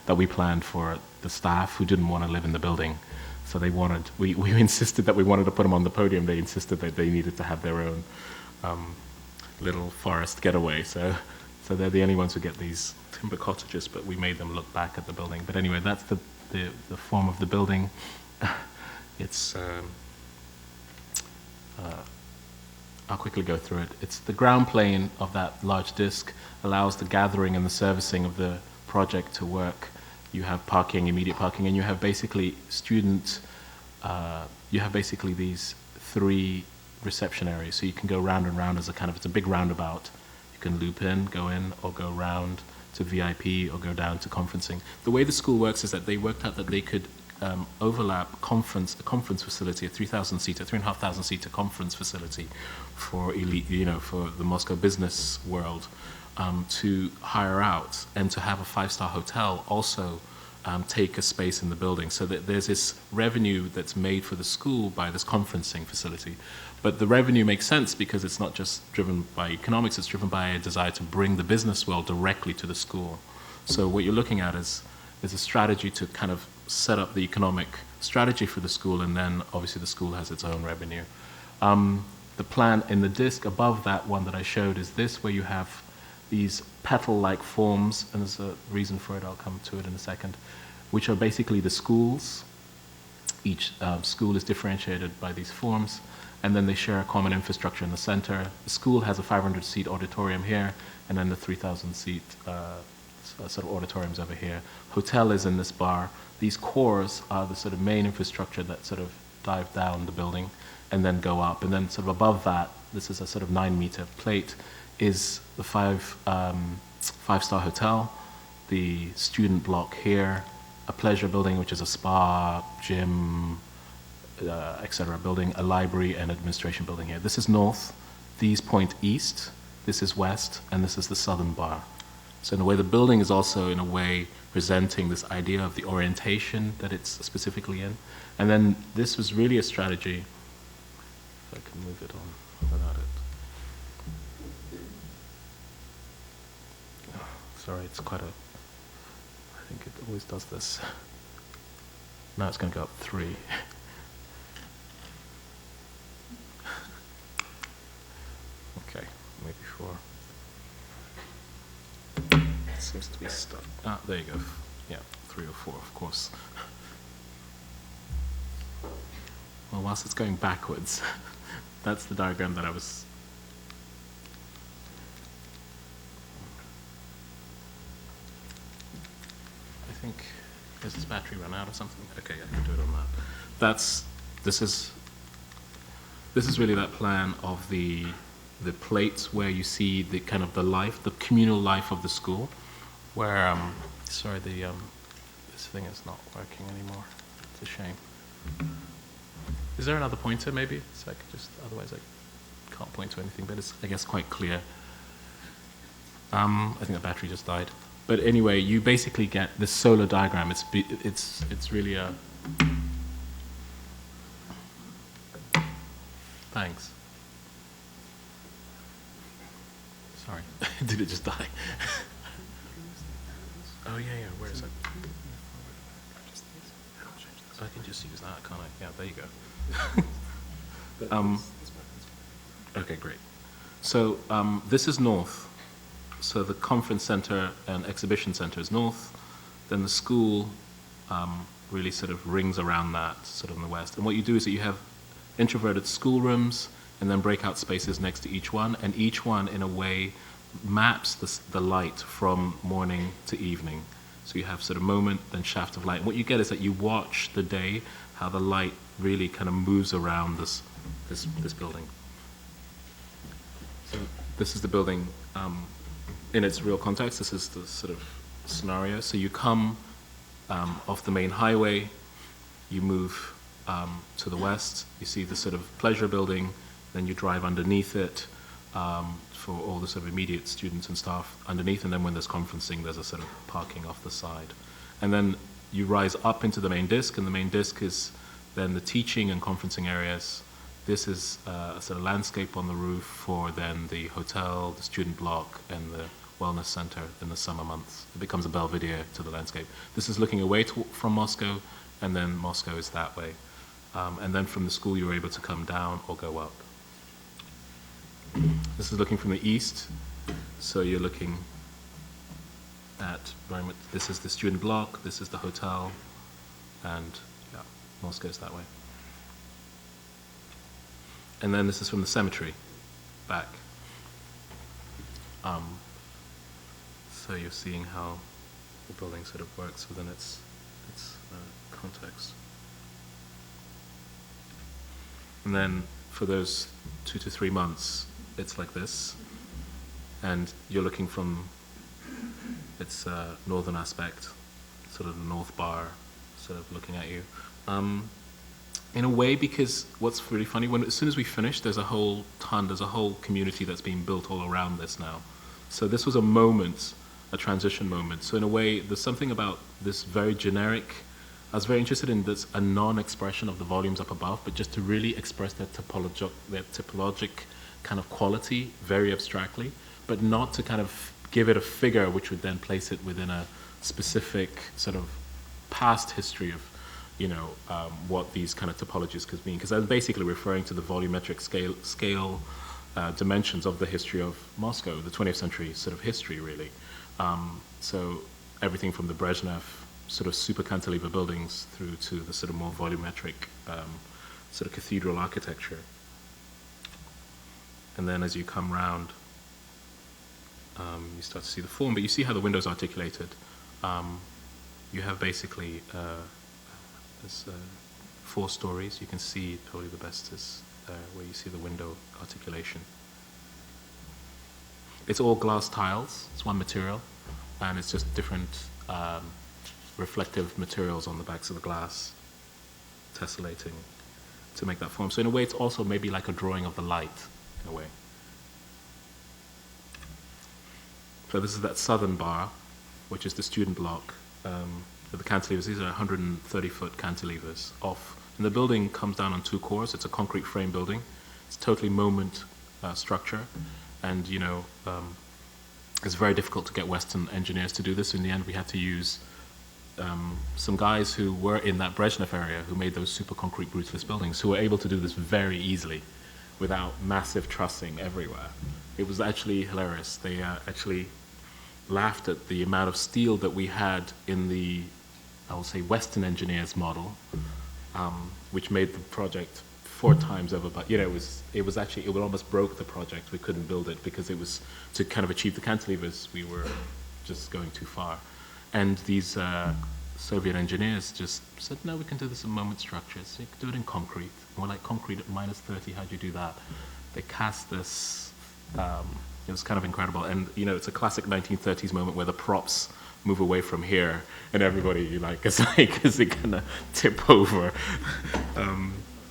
S2: that we planned for the staff who didn't want to live in the building. So they wanted, we insisted that we wanted to put them on the podium. They insisted that they needed to have their own little forest getaway. So they're the only ones who get these timber cottages, but we made them look back at the building. But anyway, that's the form of the building. It's I'll quickly go through it. It's the ground plane of that large disk allows the gathering and the servicing of the project to work. You have parking, immediate parking, and you have basically you have basically these 3 reception areas. So you can go round and round as a kind of, it's a big roundabout. You can loop in, go in, or go round to VIP, or go down to conferencing. The way the school works is that they worked out that they could overlap a conference facility, a 3,000-seater, 3,500-seater conference facility for elite, you know, for the Moscow business world, to hire out and to have a 5-star hotel also take a space in the building, so that there's this revenue that's made for the school by this conferencing facility. But the revenue makes sense because it's not just driven by economics, it's driven by a desire to bring the business world directly to the school. So what you're looking at is a strategy to kind of set up the economic strategy for the school, and then obviously the school has its own revenue. The plan in the disc above that one that I showed is this, where you have these petal-like forms, and there's a reason for it, I'll come to it in a second, which are basically the schools. Each school is differentiated by these forms, and then they share a common infrastructure in the center. The school has a 500-seat auditorium here, and then the 3,000-seat sort of auditoriums over here. Hotel is in this bar. These cores are the sort of main infrastructure that sort of dive down the building and then go up. And then sort of above that, this is a sort of 9-meter plate, is the 5 5-star hotel, the student block here, a pleasure building, which is a spa, gym, etc. building, a library and administration building here. This is north, these point east, this is west, and this is the southern bar. So in a way, the building is also, in a way, presenting this idea of the orientation that it's specifically in. And then this was really a strategy, if I can move it on without it. Oh, sorry, it's quite a, I think it always does this. Now it's going to go up 3. Okay, maybe 4. It seems to be stuck. Ah, there you go. Yeah, 3 or 4, of course. Well, whilst it's going backwards, that's the diagram that I was... I think, has this battery run out or something? Okay, I can do it on that. This is really that plan of the plates where you see the kind of the life, the communal life of the school, where, sorry, this thing is not working anymore. It's a shame. Is there another pointer maybe? So I could just, otherwise I can't point to anything, but it's, I guess, quite clear. I think the battery just died. But anyway, you basically get this solar diagram. It's really a... Thanks. Sorry. Did it just die? Oh, yeah, where is it? I can just use that, can't I? Yeah, there you go. Okay, great. So this is north. So the conference center and exhibition center is north. Then the school really sort of rings around that, sort of in the west. And what you do is that you have introverted schoolrooms and then breakout spaces next to each one. And each one, in a way, maps the light from morning to evening. So you have sort of moment, then shaft of light. And what you get is that you watch the day, how the light really kind of moves around this building. So this is the building in its real context. This is the sort of scenario. So you come off the main highway, you move to the west, you see the sort of pleasure building, then you drive underneath it for all the sort of immediate students and staff underneath, and then when there's conferencing, there's a sort of parking off the side. And then you rise up into the main disc, and the main disc is then the teaching and conferencing areas. This is a sort of landscape on the roof for then the hotel, the student block, and the wellness center in the summer months. It becomes a belvedere to the landscape. This is looking away from Moscow, and then Moscow is that way. And then from the school, you're able to come down or go up. This is looking from the east, so you're looking at very much, this is the student block, this is the hotel, and yeah, Moscow is that way. And then this is from the cemetery, back. So you're seeing how the building sort of works within its context. And then for those 2 to 3 months, it's like this, and you're looking from its northern aspect, sort of the north bar, sort of looking at you. In a way, because what's really funny, as soon as we finish, there's a whole community that's being built all around this now. So this was a moment, a transition moment. So in a way, there's something about this very generic. I was very interested in this, a non-expression of the volumes up above, but just to really express their typologic kind of quality, very abstractly, but not to kind of give it a figure which would then place it within a specific sort of past history of, what these kind of typologies could mean. Because I'm basically referring to the volumetric scale dimensions of the history of Moscow, the 20th century sort of history, really. So everything from the Brezhnev sort of super cantilever buildings through to the sort of more volumetric sort of cathedral architecture. And then as you come round, you start to see the form, but you see how the window's articulated. You have basically there's 4 stories. You can see probably the best is where you see the window articulation. It's all glass tiles. It's one material, and it's just different reflective materials on the backs of the glass, tessellating to make that form. So in a way, it's also maybe like a drawing of the light, in a way. So this is that southern bar, which is the student block. The cantilevers, these are 130-foot cantilevers off. And the building comes down on two cores. It's a concrete frame building. It's totally moment structure. And, it's very difficult to get Western engineers to do this. In the end, we had to use some guys who were in that Brezhnev area who made those super concrete brutalist buildings, who were able to do this very easily without massive trussing everywhere. It was actually hilarious. They actually laughed at the amount of steel that we had in the, I will say, Western engineers model, which made the project 4 times over. But it was actually, it almost broke the project. We couldn't build it because it was, to kind of achieve the cantilevers, we were just going too far. And these Soviet engineers just said, no, we can do this in moment structures. You can do it in concrete. And we're like, concrete at -30, how'd you do that? They cast this, it was kind of incredible. And, it's a classic 1930s moment where the props move away from here and everybody, is it gonna tip over?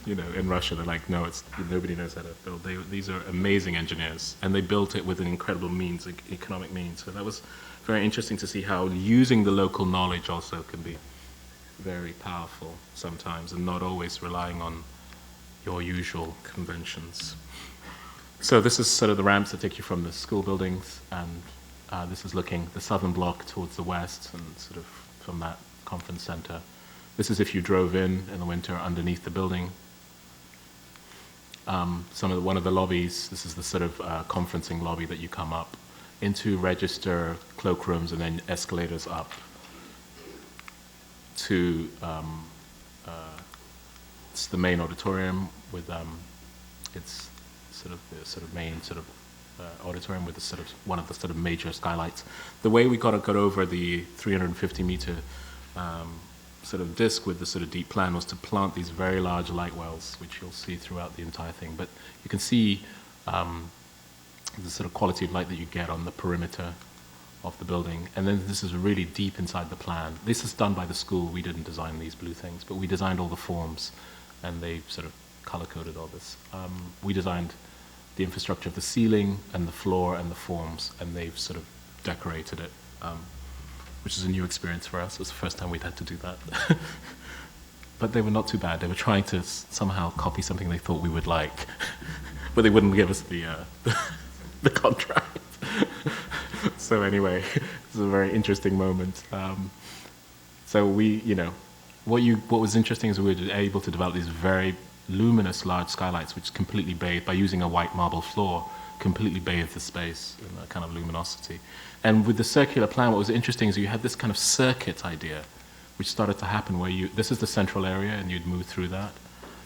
S2: In Russia, they're like, no, nobody knows how to build. These are amazing engineers, and they built it within incredible means, economic means. So that was very interesting to see how using the local knowledge also can be very powerful sometimes, and not always relying on your usual conventions. So this is sort of the ramps that take you from the school buildings, and this is looking the southern block towards the west, and sort of from that conference center. This is if you drove in the winter underneath the building. One of the lobbies, this is the sort of conferencing lobby that you come up into, register, cloakrooms, and then escalators up to it's the main auditorium with it's the main auditorium with one of the major skylights. The way we got over the 350-meter disc with the deep plan was to plant these very large light wells, which you'll see throughout the entire thing. But you can see the quality of light that you get on the perimeter of the building. And then this is really deep inside the plan. This is done by the school. We didn't design these blue things, but we designed all the forms, and they color-coded all this. We designed the infrastructure of the ceiling and the floor and the forms, and they've decorated it, which is a new experience for us. It was the first time we'd had to do that. But they were not too bad. They were trying to somehow copy something they thought we would like, but they wouldn't give us the contract. So anyway, it was a very interesting moment. So what was interesting is we were able to develop these very luminous large skylights, which completely bathed, by using a white marble floor, completely bathed the space in a kind of luminosity. And with the circular plan, what was interesting is you had this kind of circuit idea, which started to happen where this is the central area and you'd move through that,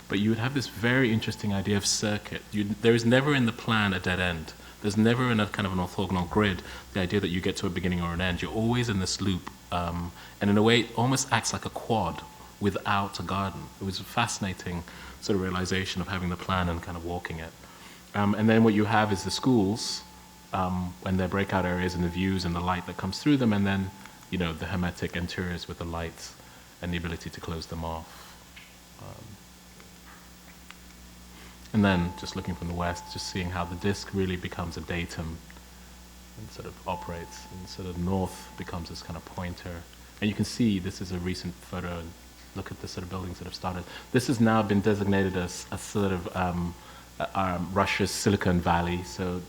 S2: but you would have this very interesting idea of circuit. There is never in the plan a dead end. There's never in a kind of an orthogonal grid the idea that you get to a beginning or an end. You're always in this loop, and in a way it almost acts like a quad without a garden. It was a fascinating realization of having the plan and kind of walking it. And then what you have is the schools, and their breakout areas and the views and the light that comes through them, and then the hermetic interiors with the lights and the ability to close them off. And then just looking from the west, just seeing how the disk really becomes a datum and operates, and north becomes this kind of pointer. And you can see this is a recent photo, and look at the buildings that have started. This has now been designated as Russia's Silicon Valley. So,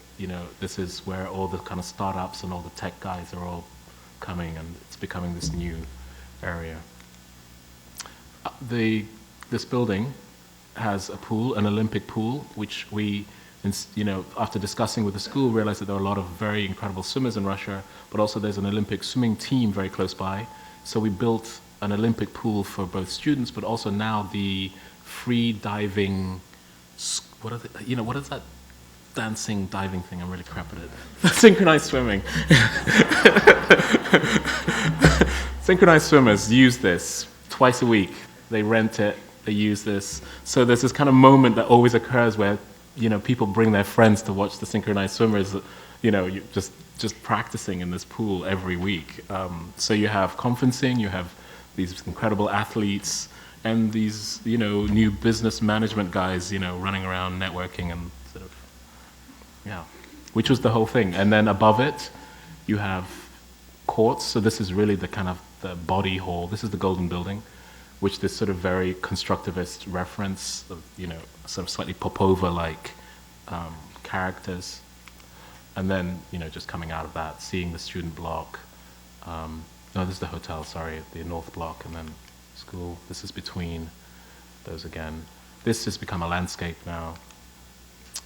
S2: this is where all the kind of startups and all the tech guys are all coming, and it's becoming this new area. This building has a pool, an Olympic pool, which we, after discussing with the school, realized that there are a lot of very incredible swimmers in Russia, but also there's an Olympic swimming team very close by. So we built an Olympic pool for both students, but also now the free diving, what is that dancing diving thing? I'm really crap at it. Synchronized swimming. Synchronized swimmers use this twice a week. They rent it, they use this. So there's this kind of moment that always occurs where, people bring their friends to watch the synchronized swimmers you just practicing in this pool every week. So you have conferencing, you have these incredible athletes, and these, new business management guys, running around networking and sort of, yeah, which was the whole thing. And then above it, you have courts. So this is really the kind of the body hall. This is the Golden Building, which this sort of very constructivist reference of, sort of slightly Popova-like characters. And then, just coming out of that, seeing the student block. No, this is the hotel, sorry, the North Block, and then school. This is between those again. This has become a landscape now.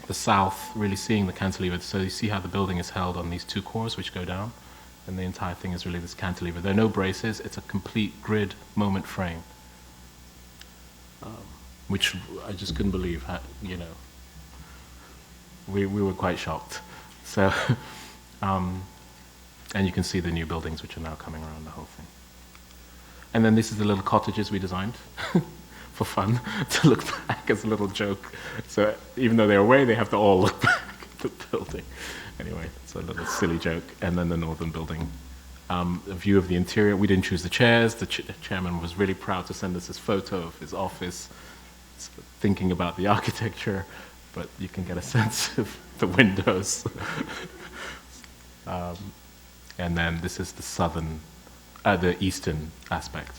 S2: The south, really seeing the cantilever. So you see how the building is held on these two cores which go down, and the entire thing is really this cantilever. There are no braces, it's a complete grid moment frame, which I just couldn't believe, we were quite shocked. So, and you can see the new buildings which are now coming around the whole thing. And then this is the little cottages we designed for fun, to look back as a little joke. So even though they're away, they have to all look back at the building. Anyway, it's a little silly joke. And then the northern building. A view of the interior. We didn't choose the chairs. The chairman was really proud to send us this photo of his office, thinking about the architecture, but you can get a sense of the windows. And then this is the eastern aspect,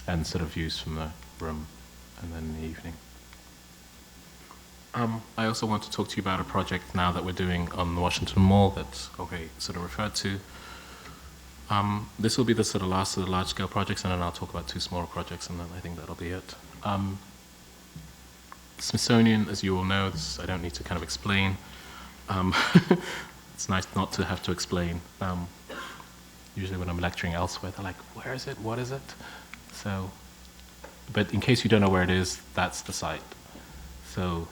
S2: and sort of views from the room, and then in the evening. I also want to talk to you about a project now that we're doing on the Washington Mall that sort of referred to. This will be the sort of last of the large-scale projects, and then I'll talk about two smaller projects, and then I think that'll be it. Smithsonian, as you all know, I don't need to kind of explain. It's nice not to have to explain. Usually when I'm lecturing elsewhere, they're like, where is it? What is it? So, but in case you don't know where it is, that's the site. So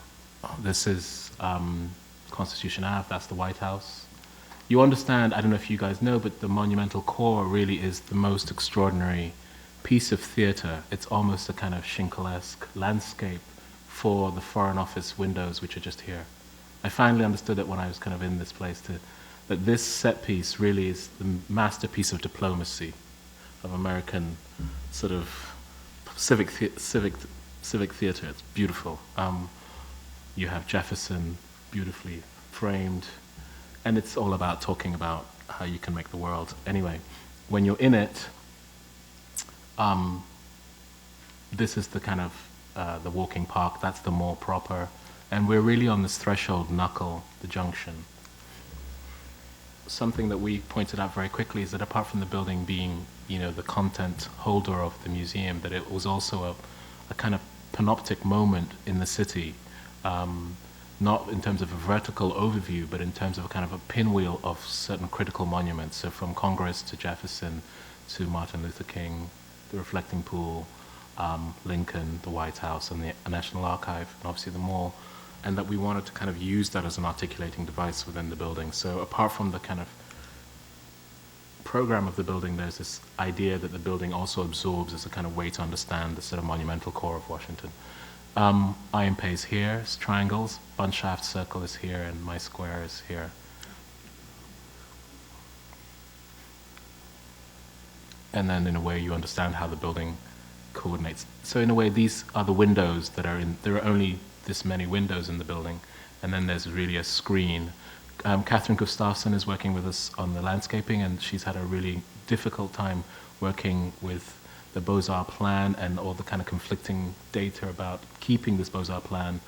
S2: this is Constitution Ave, that's the White House. You understand, I don't know if you guys know, but the monumental core really is the most extraordinary piece of theater. It's almost a kind of Schinkelesque landscape for the Foreign Office windows, which are just here. I finally understood it when I was kind of in this place, that this set piece really is the masterpiece of diplomacy of American sort of civic theater. It's beautiful. You have Jefferson beautifully framed, and it's all about talking about how you can make the world. Anyway, when you're in it, this is the kind of the walking park. That's the mall proper. And we're really on this threshold knuckle, the junction. Something that we pointed out very quickly is that apart from the building being, the content holder of the museum, that it was also a kind of panoptic moment in the city, not in terms of a vertical overview, but in terms of a kind of a pinwheel of certain critical monuments. So from Congress to Jefferson to Martin Luther King, the reflecting pool, Lincoln, the White House, and the National Archive, and obviously the mall. And that we wanted to kind of use that as an articulating device within the building. So apart from the kind of program of the building, there's this idea that the building also absorbs as a kind of way to understand the sort of monumental core of Washington. Iron Pay is here, it's triangles, Bunshaft Circle is here, and my square is here. And then in a way you understand how the building coordinates. So in a way these are the windows that are in, there are only this many windows in the building, and then there's really a screen. Catherine Gustafsson is working with us on the landscaping, and she's had a really difficult time working with the Beaux-Arts plan and all the kind of conflicting data about keeping this Beaux-Arts plan,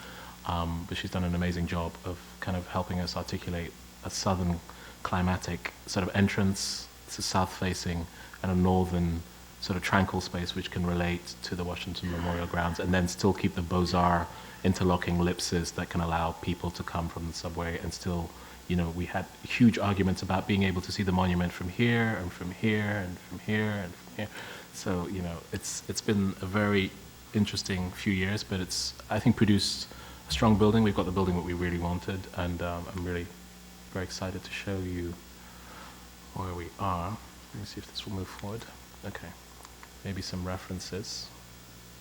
S2: but she's done an amazing job of kind of helping us articulate a southern climatic sort of entrance, it's a south-facing, and a northern sort of tranquil space which can relate to the Washington Memorial Grounds, and then still keep the Beaux-Arts interlocking ellipses that can allow people to come from the subway and still, we had huge arguments about being able to see the monument from here and from here and from here and from here. So, it's been a very interesting few years, but it's, I think, produced a strong building. We've got the building that we really wanted, and I'm really very excited to show you where we are. Let me see if this will move forward. Okay. Maybe some references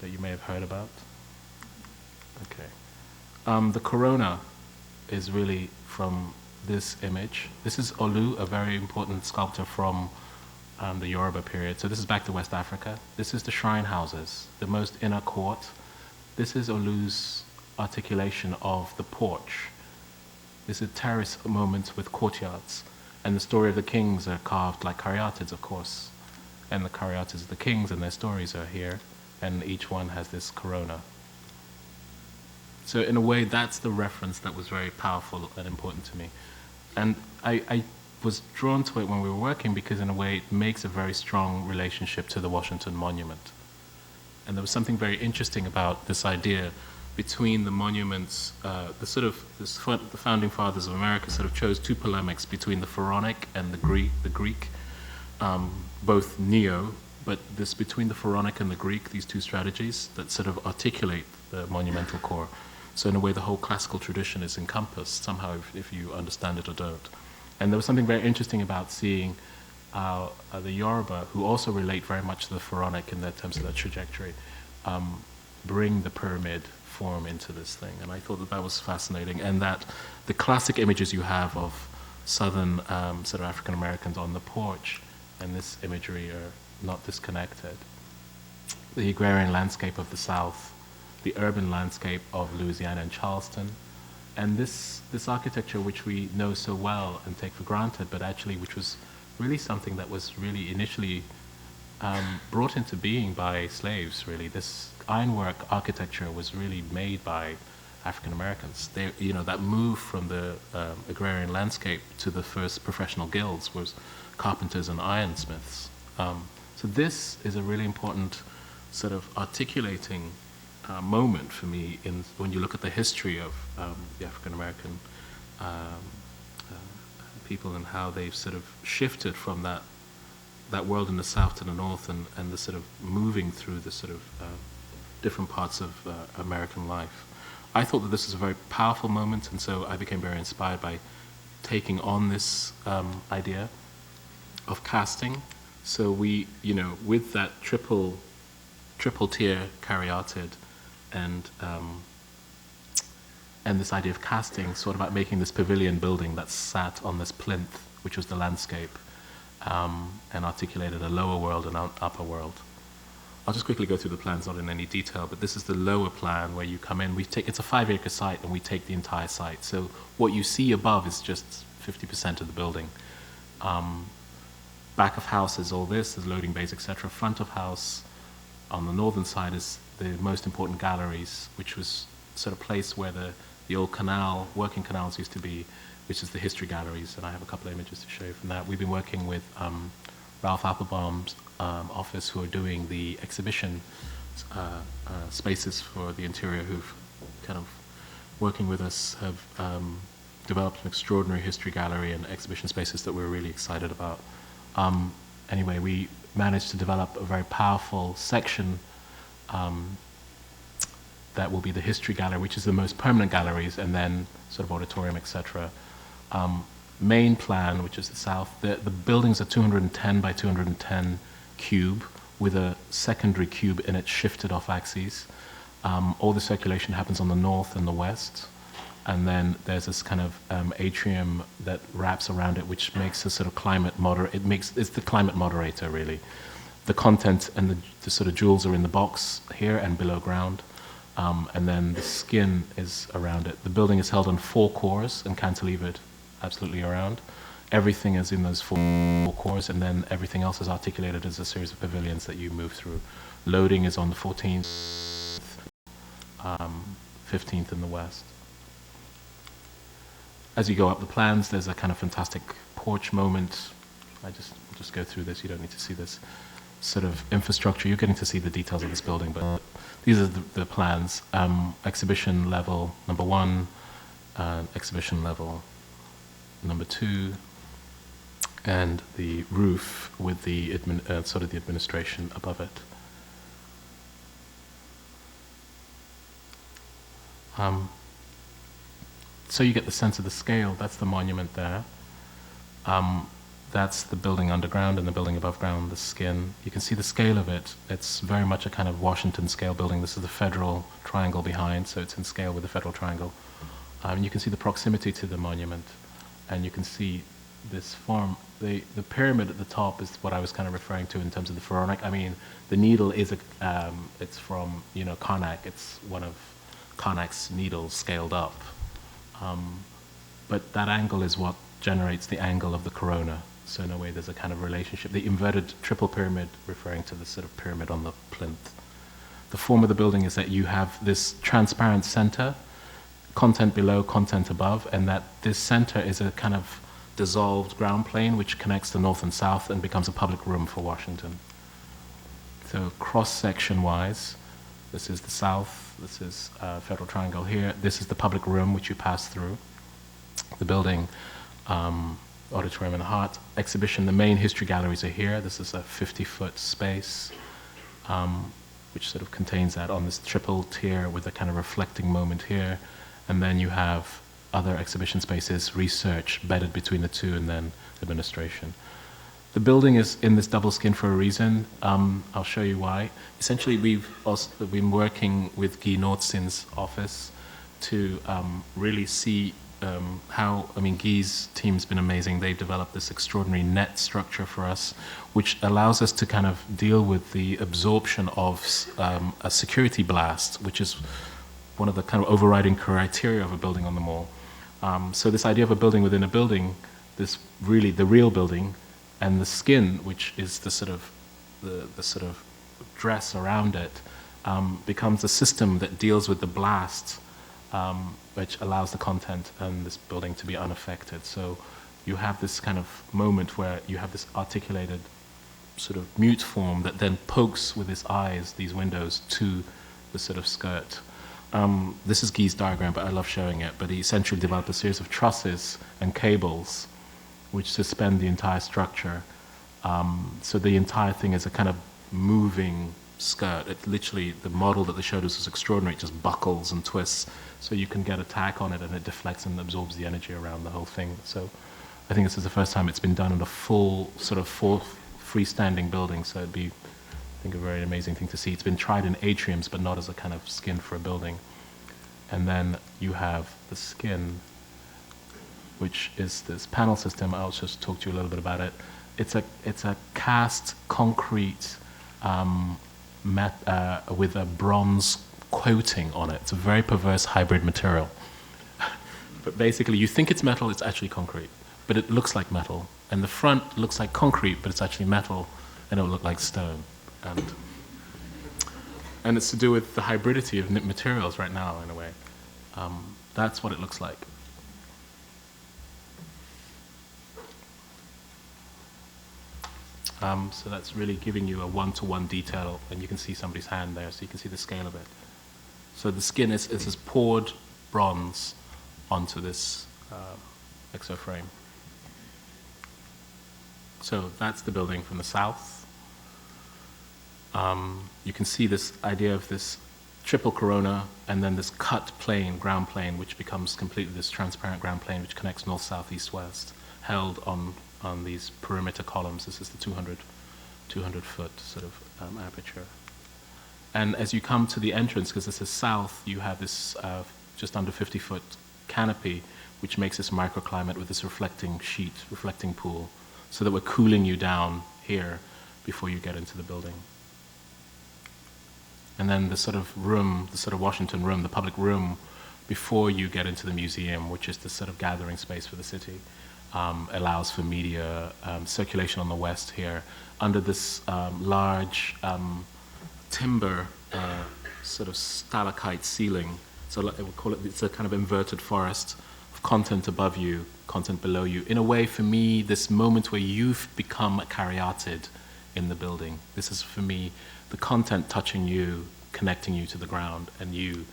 S2: that you may have heard about. Okay. The corona is really from this image. This is Olu, a very important sculptor from the Yoruba period. So this is back to West Africa. This is the shrine houses, the most inner court. This is Olu's articulation of the porch. This is terrace moments with courtyards. And the story of the kings are carved like caryatids, of course. And the caryatids of the kings and their stories are here. And each one has this corona. So in a way, that's the reference that was very powerful and important to me. And I was drawn to it when we were working because in a way it makes a very strong relationship to the Washington Monument. And there was something very interesting about this idea between the monuments, the founding fathers of America sort of chose two polemics between the Pharaonic and the Greek, both neo, but this between the Pharaonic and the Greek, these two strategies that sort of articulate the monumental core. So in a way, the whole classical tradition is encompassed somehow if you understand it or don't. And there was something very interesting about seeing the Yoruba, who also relate very much to the Pharaonic in terms of that trajectory, bring the pyramid form into this thing. And I thought that that was fascinating, and that the classic images you have of southern sort of African Americans on the porch and this imagery are not disconnected. The agrarian landscape of the South, the urban landscape of Louisiana and Charleston, and this architecture which we know so well and take for granted, but actually which was really something that was really initially brought into being by slaves, really. This ironwork architecture was really made by African Americans. They, that move from the agrarian landscape to the first professional guilds was carpenters and ironsmiths. So this is a really important sort of articulating moment for me when you look at the history of the African American people and how they've sort of shifted from that world in the South to the North and the sort of moving through the sort of different parts of American life. I thought that this was a very powerful moment, and so I became very inspired by taking on this idea of casting. So we, with that triple tier caryatid and this idea of casting, sort of about making this pavilion building that sat on this plinth, which was the landscape, and articulated a lower world and an upper world. I'll just quickly go through the plans, not in any detail, but this is the lower plan where you come in. It's a 5-acre site, and we take the entire site. So what you see above is just 50% of the building. Back of house is all this, there's loading bays, etc. Front of house, on the northern side, is the most important galleries, which was sort of place where the old canal, working canals used to be, which is the history galleries, and I have a couple of images to show you from that. We've been working with Ralph Applebaum's office, who are doing the exhibition spaces for the interior, who've kind of, working with us, have developed an extraordinary history gallery and exhibition spaces that we're really excited about. Anyway, we managed to develop a very powerful section that will be the history gallery, which is the most permanent galleries, and then sort of auditorium, etc. Main plan, which is the south, the buildings are 210 by 210 cube with a secondary cube in it shifted off axes. All the circulation happens on the north and the west, and then there's this kind of atrium that wraps around it, which makes a sort of climate moderate. It's the climate moderator, really. The content and the sort of jewels are in the box here and below ground, and then the skin is around it. The building is held on 4 cores and cantilevered absolutely around. Everything is in those 4 cores, and then everything else is articulated as a series of pavilions that you move through. Loading is on the 14th, 15th in the west. As you go up the plans, there's a kind of fantastic porch moment. I just go through this, you don't need to see this sort of infrastructure. You're getting to see the details of this building, but these are the plans. Exhibition level number 1, exhibition level number 2, and the roof with the sort of the administration above it. So you get the sense of the scale. That's the monument there. That's the building underground and the building above ground, the skin. You can see the scale of it. It's very much a kind of Washington scale building. This is the Federal Triangle behind, so it's in scale with the Federal Triangle. You can see the proximity to the monument. and you can see this form. The pyramid at the top is what I was kind of referring to in terms of the pharaonic. I mean, the needle is it's from Karnak. It's one of Karnak's needles scaled up, but that angle is what generates the angle of the corona. So in a way, there's a kind of relationship. The inverted triple pyramid referring to the sort of pyramid on the plinth. The form of the building is that you have this transparent center, content below, content above, and that this center is a kind of dissolved ground plane which connects the north and south and becomes a public room for Washington. So cross-section wise, this is the south, this is Federal Triangle here, this is the public room which you pass through. The building, Auditorium in the heart. Exhibition, the main history galleries are here. This is a 50-foot space, which sort of contains that on this triple tier with a kind of reflecting moment here. And then you have other exhibition spaces, research bedded between the two, and then administration. The building is in this double skin for a reason. I'll show you why. Essentially, we've also been working with Guy Nordstein's office to really see how, Guy's team's been amazing. They've developed this extraordinary net structure for us, which allows us to kind of deal with the absorption of a security blast, which is one of the kind of overriding criteria of a building on the mall. So this idea of a building within a building, this really the real building, and the skin, which is the sort of dress around it, becomes a system that deals with the blast, which allows the content and this building to be unaffected. So you have this kind of moment where you have this articulated sort of mute form that then pokes with its eyes, these windows, to the sort of skirt. This is Guy's diagram, but I love showing it. But he essentially developed a series of trusses and cables which suspend the entire structure. So the entire thing is a kind of moving skirt. It literally, the model that they showed us was extraordinary. It just buckles and twists, so you can get a tack on it and it deflects and absorbs the energy around the whole thing. So I think this is the first time it's been done in a full sort of freestanding building, so it'd be, I think, a very amazing thing to see. It's been tried in atriums, but not as a kind of skin for a building. And then you have the skin, which is this panel system. I'll just talk to you a little bit about it. It's a cast concrete with a bronze coating on it. It's a very perverse hybrid material. But basically, you think it's metal, it's actually concrete. But it looks like metal. And the front looks like concrete, but it's actually metal, and it'll look like stone. And it's to do with the hybridity of materials right now, in a way. That's what it looks like. So that's really giving you a one-to-one detail, and you can see somebody's hand there, so you can see the scale of it. So the skin is this poured bronze onto this exoframe. So that's the building from the south. You can see this idea of this triple corona, and then this cut plane, ground plane, which becomes completely this transparent ground plane, which connects north, south, east, west, held on these perimeter columns. This is the 200 foot sort of aperture. And as you come to the entrance, because this is south, you have this just under 50 foot canopy, which makes this microclimate with this reflecting sheet, reflecting pool, so that we're cooling you down here before you get into the building. And then the sort of room, the sort of Washington room, the public room, before you get into the museum, which is the sort of gathering space for the city, allows for media circulation on the west here, under this large timber sort of stalactite ceiling. So we call it, it's a kind of inverted forest of content above you, content below you. In a way, for me, this moment where you've become caryatid in the building. This is, for me, the content touching you, connecting you to the ground, and you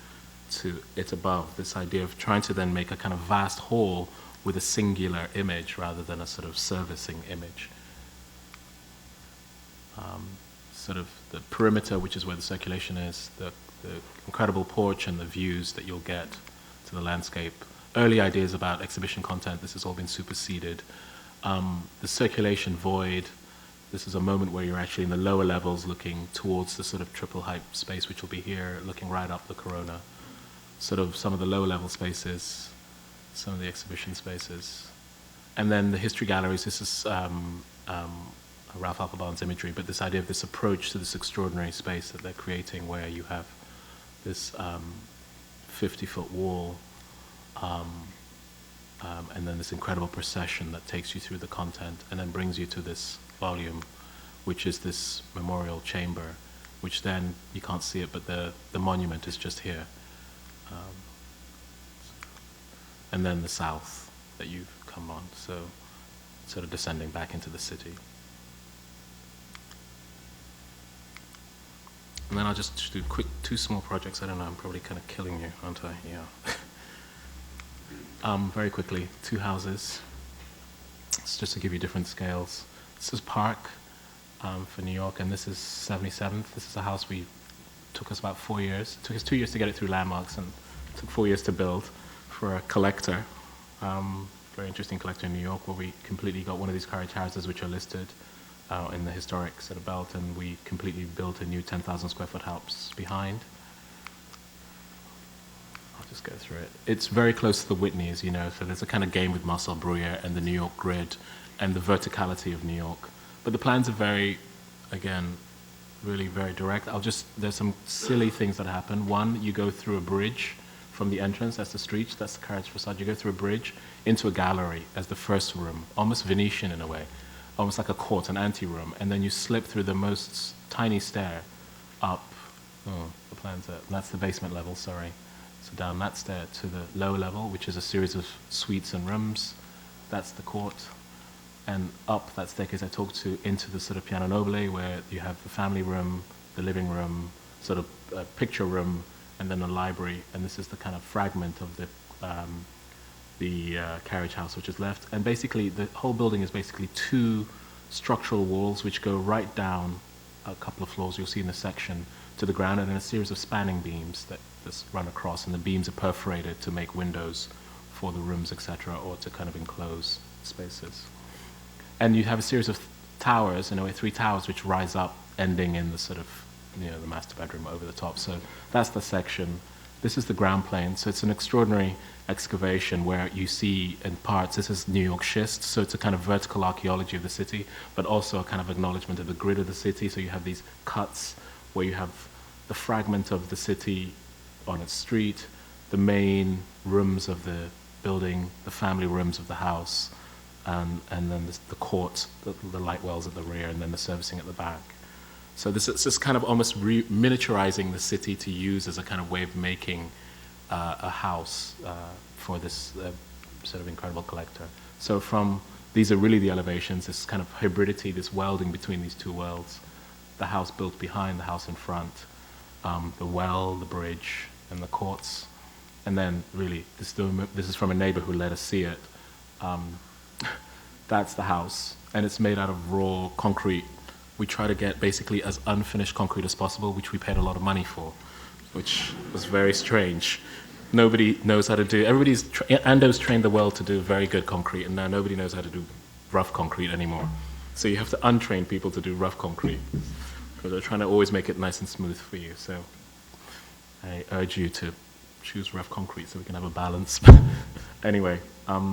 S2: to it above. This idea of trying to then make a kind of vast whole with a singular image rather than a sort of servicing image. Sort of the perimeter, which is where the circulation is, the incredible porch and the views that you'll get to the landscape. Early ideas about exhibition content, this has all been superseded. The circulation void, this is a moment where you're actually in the lower levels looking towards the sort of triple height space, which will be here, looking right up the corona. Sort of some of the lower level spaces, some of the exhibition spaces. And then the history galleries, this is Ralph Applebaum's imagery, but this idea of this approach to this extraordinary space that they're creating, where you have this 50-foot wall, and then this incredible procession that takes you through the content and then brings you to this volume, which is this memorial chamber, which then, you can't see it, but the monument is just here. And then the south that you've come on, so sort of descending back into the city. And then I'll just do quick, two small projects. I don't know, I'm probably kind of killing you, aren't I? Yeah. Very quickly, two houses. It's just to give you different scales. This is Park for New York, and this is 77th. This is a house took us about 4 years. It took us 2 years to get it through landmarks, and it took 4 years to build for a collector. Very interesting collector in New York, where we completely got one of these carriage houses which are listed in the historic sort of belt, and we completely built a new 10,000 square foot house behind. I'll just go through it. It's very close to the Whitney, as you know, so there's a kind of game with Marcel Bruyère and the New York grid and the verticality of New York. But the plans are very, again, really very direct. There's some silly things that happen. One, you go through a bridge from the entrance, that's the street, that's the carriage facade. You go through a bridge into a gallery as the first room, almost Venetian in a way, almost like a court, an anteroom, and then you slip through the most tiny stair up. Oh, the plans are, that's the basement level, sorry. So down that stair to the lower level, which is a series of suites and rooms. That's the court. And up that staircase I talked to into the sort of piano nobile, where you have the family room, the living room, sort of picture room, and then a library. And this is the kind of fragment of the carriage house which is left. And basically the whole building is basically two structural walls which go right down a couple of floors, you'll see in the section, to the ground, and then a series of spanning beams that just run across, and the beams are perforated to make windows for the rooms, etc., or to kind of enclose spaces. And you have a series of towers, in a way, 3 towers which rise up, ending in the sort of, the master bedroom over the top. So that's the section. This is the ground plane. So it's an extraordinary excavation where you see in parts, this is New York schist, so it's a kind of vertical archaeology of the city, but also a kind of acknowledgement of the grid of the city. So you have these cuts where you have the fragment of the city on its street, the main rooms of the building, the family rooms of the house, and then the court, the light wells at the rear, and then the servicing at the back. So this is kind of almost miniaturizing the city to use as a kind of way of making a house for this sort of incredible collector. So these are really the elevations, this kind of hybridity, this welding between these two worlds. The house built behind, the house in front, the well, the bridge, and the courts. And then really, this is from a neighbor who let us see it. That's the house, and it's made out of raw concrete. We try to get basically as unfinished concrete as possible, which we paid a lot of money for, which was very strange. Nobody knows how to do. Ando's trained the world to do very good concrete, and now nobody knows how to do rough concrete anymore. So you have to untrain people to do rough concrete, because they're trying to always make it nice and smooth for you. So I urge you to choose rough concrete so we can have a balance. Anyway, let's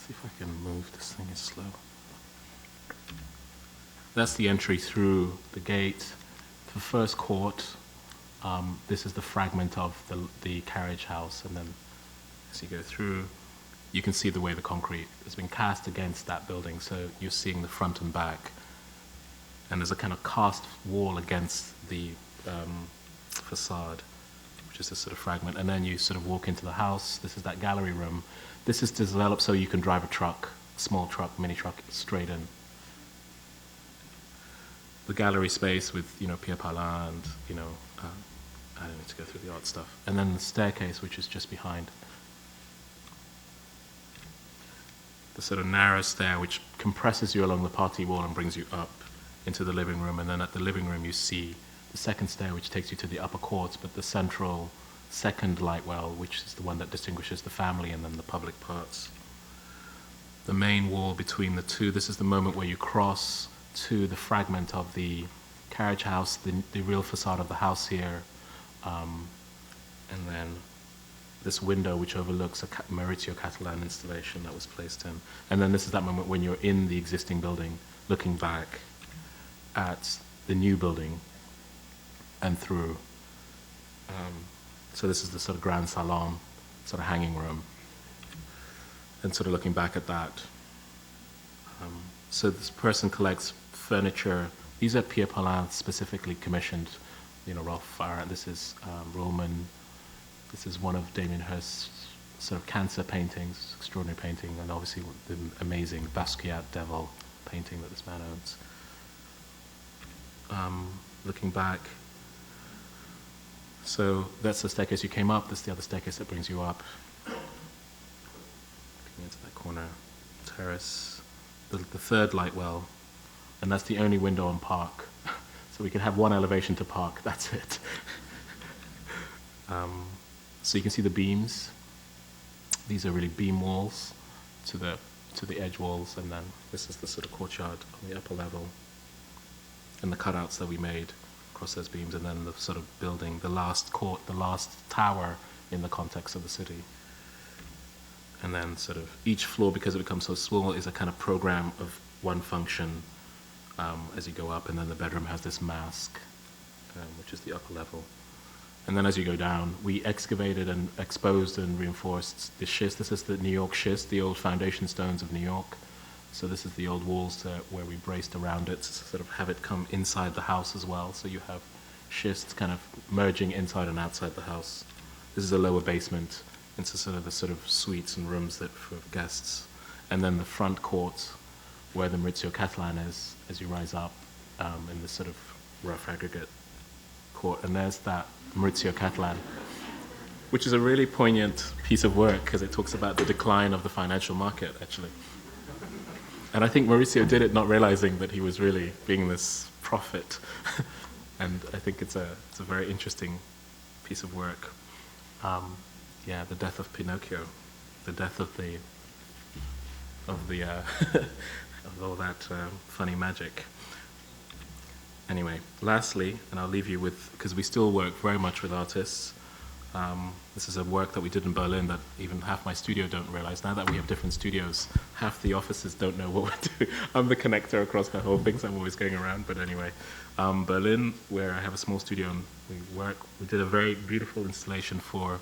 S2: see if I can move. This thing is slow. That's the entry through the gate. The first court, this is the fragment of the carriage house, and then as you go through, you can see the way the concrete has been cast against that building, so you're seeing the front and back. And there's a kind of cast wall against the facade, which is this sort of fragment. And then you sort of walk into the house. This is that gallery room. This is developed so you can drive a truck, small truck, mini truck, straight in. The gallery space with, Pierre Palin and, I don't need to go through the art stuff. And then the staircase, which is just behind. The sort of narrow stair, which compresses you along the party wall and brings you up into the living room. And then at the living room, you see the second stair, which takes you to the upper courts, but the central second light well, which is the one that distinguishes the family and then the public parts. The main wall between the two, this is the moment where you cross to the fragment of the carriage house, the real facade of the house here, and then this window which overlooks a Maurizio Catalan installation that was placed in. And then this is that moment when you're in the existing building, looking back at the new building and through. So this is the sort of grand salon, sort of hanging room, and sort of looking back at that. So this person collects furniture. These are Pierre Paulin specifically commissioned, Rolf Farah. This is Roman. This is one of Damien Hirst's sort of cancer paintings, extraordinary painting, and obviously the amazing Basquiat Devil painting that this man owns. Looking back, so that's the staircase you came up, this is the other staircase that brings you up. Looking into that corner terrace, the third light well, and that's the only window on park. So we can have one elevation to park, that's it. So you can see the beams. These are really beam walls to the edge walls, and then this is the sort of courtyard on the upper level, and the cutouts that we made across those beams, and then the sort of building, the last court, the last tower in the context of the city. And then sort of each floor, because it becomes so small, is a kind of program of one function as you go up, and then the bedroom has this mask, which is the upper level. And then as you go down, we excavated and exposed and reinforced the schist. This is the New York schist, the old foundation stones of New York. So this is the old walls where we braced around it to sort of have it come inside the house as well. So you have schist kind of merging inside and outside the house. This is a lower basement into sort of the sort of suites and rooms that for guests. And then the front court where the Maurizio Catalan is as you rise up in this sort of rough aggregate court. And there's that Maurizio Catalan, which is a really poignant piece of work because it talks about the decline of the financial market, actually. And I think Maurizio did it not realizing that he was really being this prophet. And I think it's a very interesting piece of work. The death of Pinocchio, the death of of all that funny magic. Anyway, lastly, and I'll leave you with, because we still work very much with artists. This is a work that we did in Berlin that even half my studio don't realize. Now that we have different studios, half the offices don't know what we're doing. I'm the connector across the whole thing, so I'm always going around. But anyway, Berlin, where I have a small studio and we did a very beautiful installation for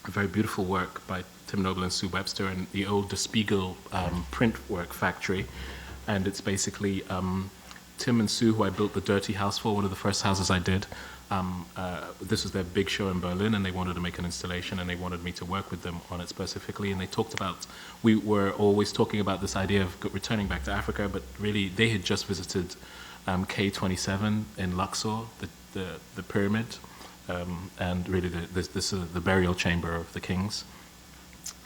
S2: a very beautiful work by Tim Noble and Sue Webster in the old Der Spiegel print work factory. And it's basically Tim and Sue, who I built the Dirty House for, one of the first houses I did. This was their big show in Berlin, and they wanted to make an installation, and they wanted me to work with them on it specifically. And they talked about, we were always talking about this idea of returning back to Africa, but really they had just visited K27 in Luxor, the pyramid, and really the burial chamber of the kings.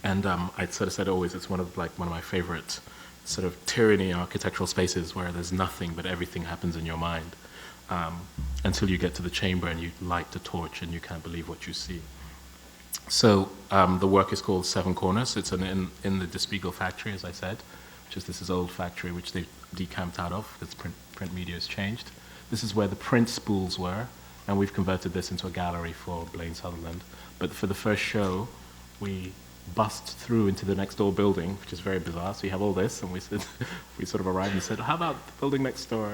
S2: And I sort of said always, it's one of my favorite sort of tyranny architectural spaces where there's nothing but everything happens in your mind until you get to the chamber and you light the torch and you can't believe what you see. So the work is called Seven Corners. It's in the Der Spiegel factory, as I said, which is this old factory which they've decamped out of because print media has changed. This is where the print spools were, and we've converted this into a gallery for Blaine Sutherland. But for the first show, we bust through into the next door building, which is very bizarre. So you have all this, and we sort of arrived and said, how about the building next door?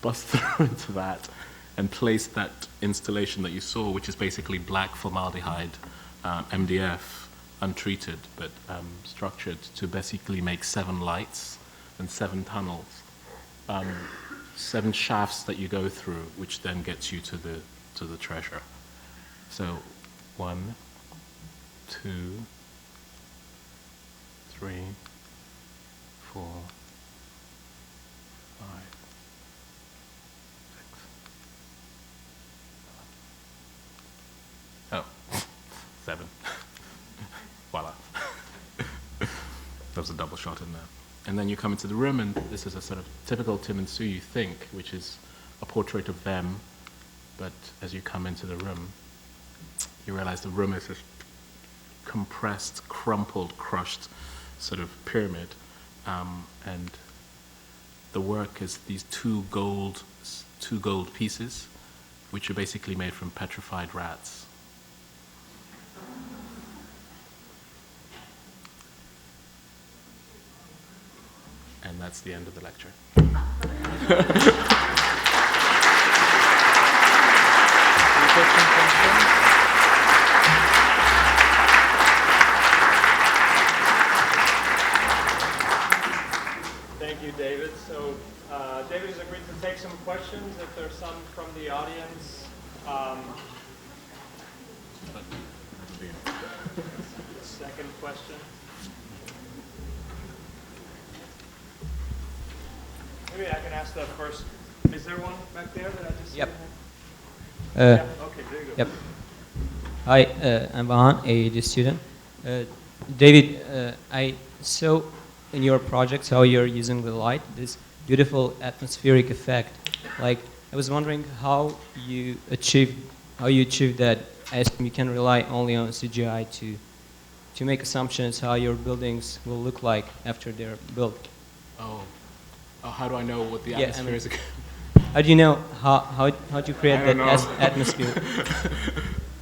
S2: Bust through into that and place that installation that you saw, which is basically black formaldehyde, MDF, untreated, but structured to basically make 7 lights and 7 tunnels, 7 shafts that you go through, which then gets you to the treasure. So 1, 2, 3, 4, 5, 6. Oh, 7. Voila. That was a double shot in there. And then you come into the room, and this is a sort of typical Tim and Sue, you think, which is a portrait of them. But as you come into the room, you realize the room is this compressed, crumpled, crushed sort of pyramid. And the work is these two gold pieces, which are basically made from petrified rats. And that's the end of the lecture.
S1: Thank you, David. So David has agreed to take some questions if there's some from the audience. Second question. Maybe I can ask the first. Is there one back there that I just
S3: Yep.
S1: Yeah, okay, there you go.
S3: Yep. Hi, I'm Vahan, a student. David, I saw in your projects how you're using the light, this beautiful atmospheric effect. Like, I was wondering how you achieve that. I assume you can rely only on CGI to make assumptions how your buildings will look like after they're built.
S2: Oh, how do I know what the
S3: Yeah,
S2: atmosphere is?
S3: How do you know how to create that atmosphere?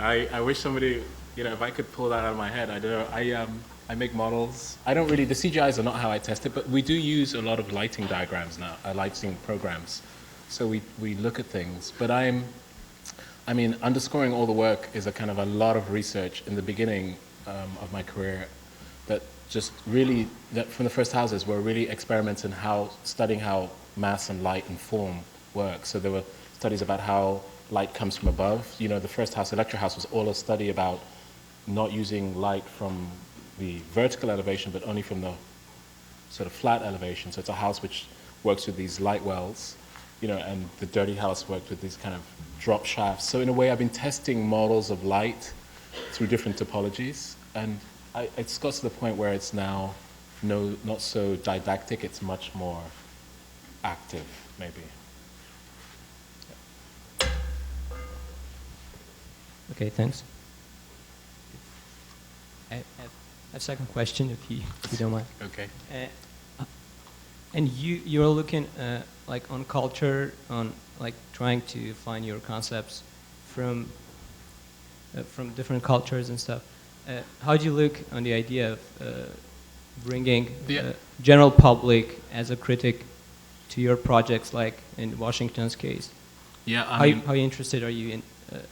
S2: I wish somebody, if I could pull that out of my head. I don't know. I make models. I don't really, the CGIs are not how I test it, but we do use a lot of lighting diagrams now, lighting programs. So we look at things. But underscoring all the work is a lot of research in the beginning of my career that just really, that from the first houses were really experiments in studying how mass and light and form work. So there were studies about how light comes from above. The first house, Electro House, was all a study about not using light from the vertical elevation, but only from the sort of flat elevation. So it's a house which works with these light wells, and the dirty house worked with these kind of drop shafts. So in a way, I've been testing models of light through different topologies, and it's got to the point where it's now not so didactic, it's much more active, maybe.
S3: Okay, thanks. I have a second question, if you don't mind.
S2: Okay.
S3: And you're looking on culture, on trying to find your concepts from different cultures and stuff. How do you look on the idea of bringing the general public as a critic to your projects, like in Washington's case?
S2: Yeah,
S3: how interested are you in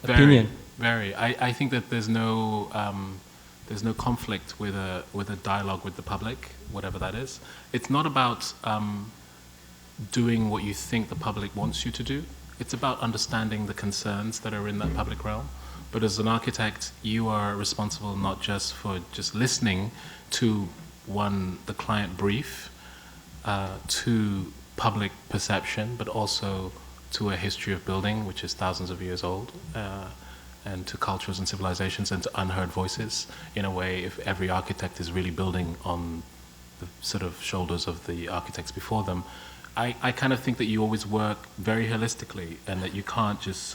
S3: opinion?
S2: Very. I think that there's no conflict with a dialogue with the public, whatever that is. It's not about doing what you think the public wants you to do. It's about understanding the concerns that are in that public realm. But as an architect, you are responsible not just for just listening to the client brief, to public perception, but also to a history of building, which is thousands of years old, and to cultures and civilizations and to unheard voices. In a way, if every architect is really building on the sort of shoulders of the architects before them, I kind of think that you always work very holistically, and that you can't just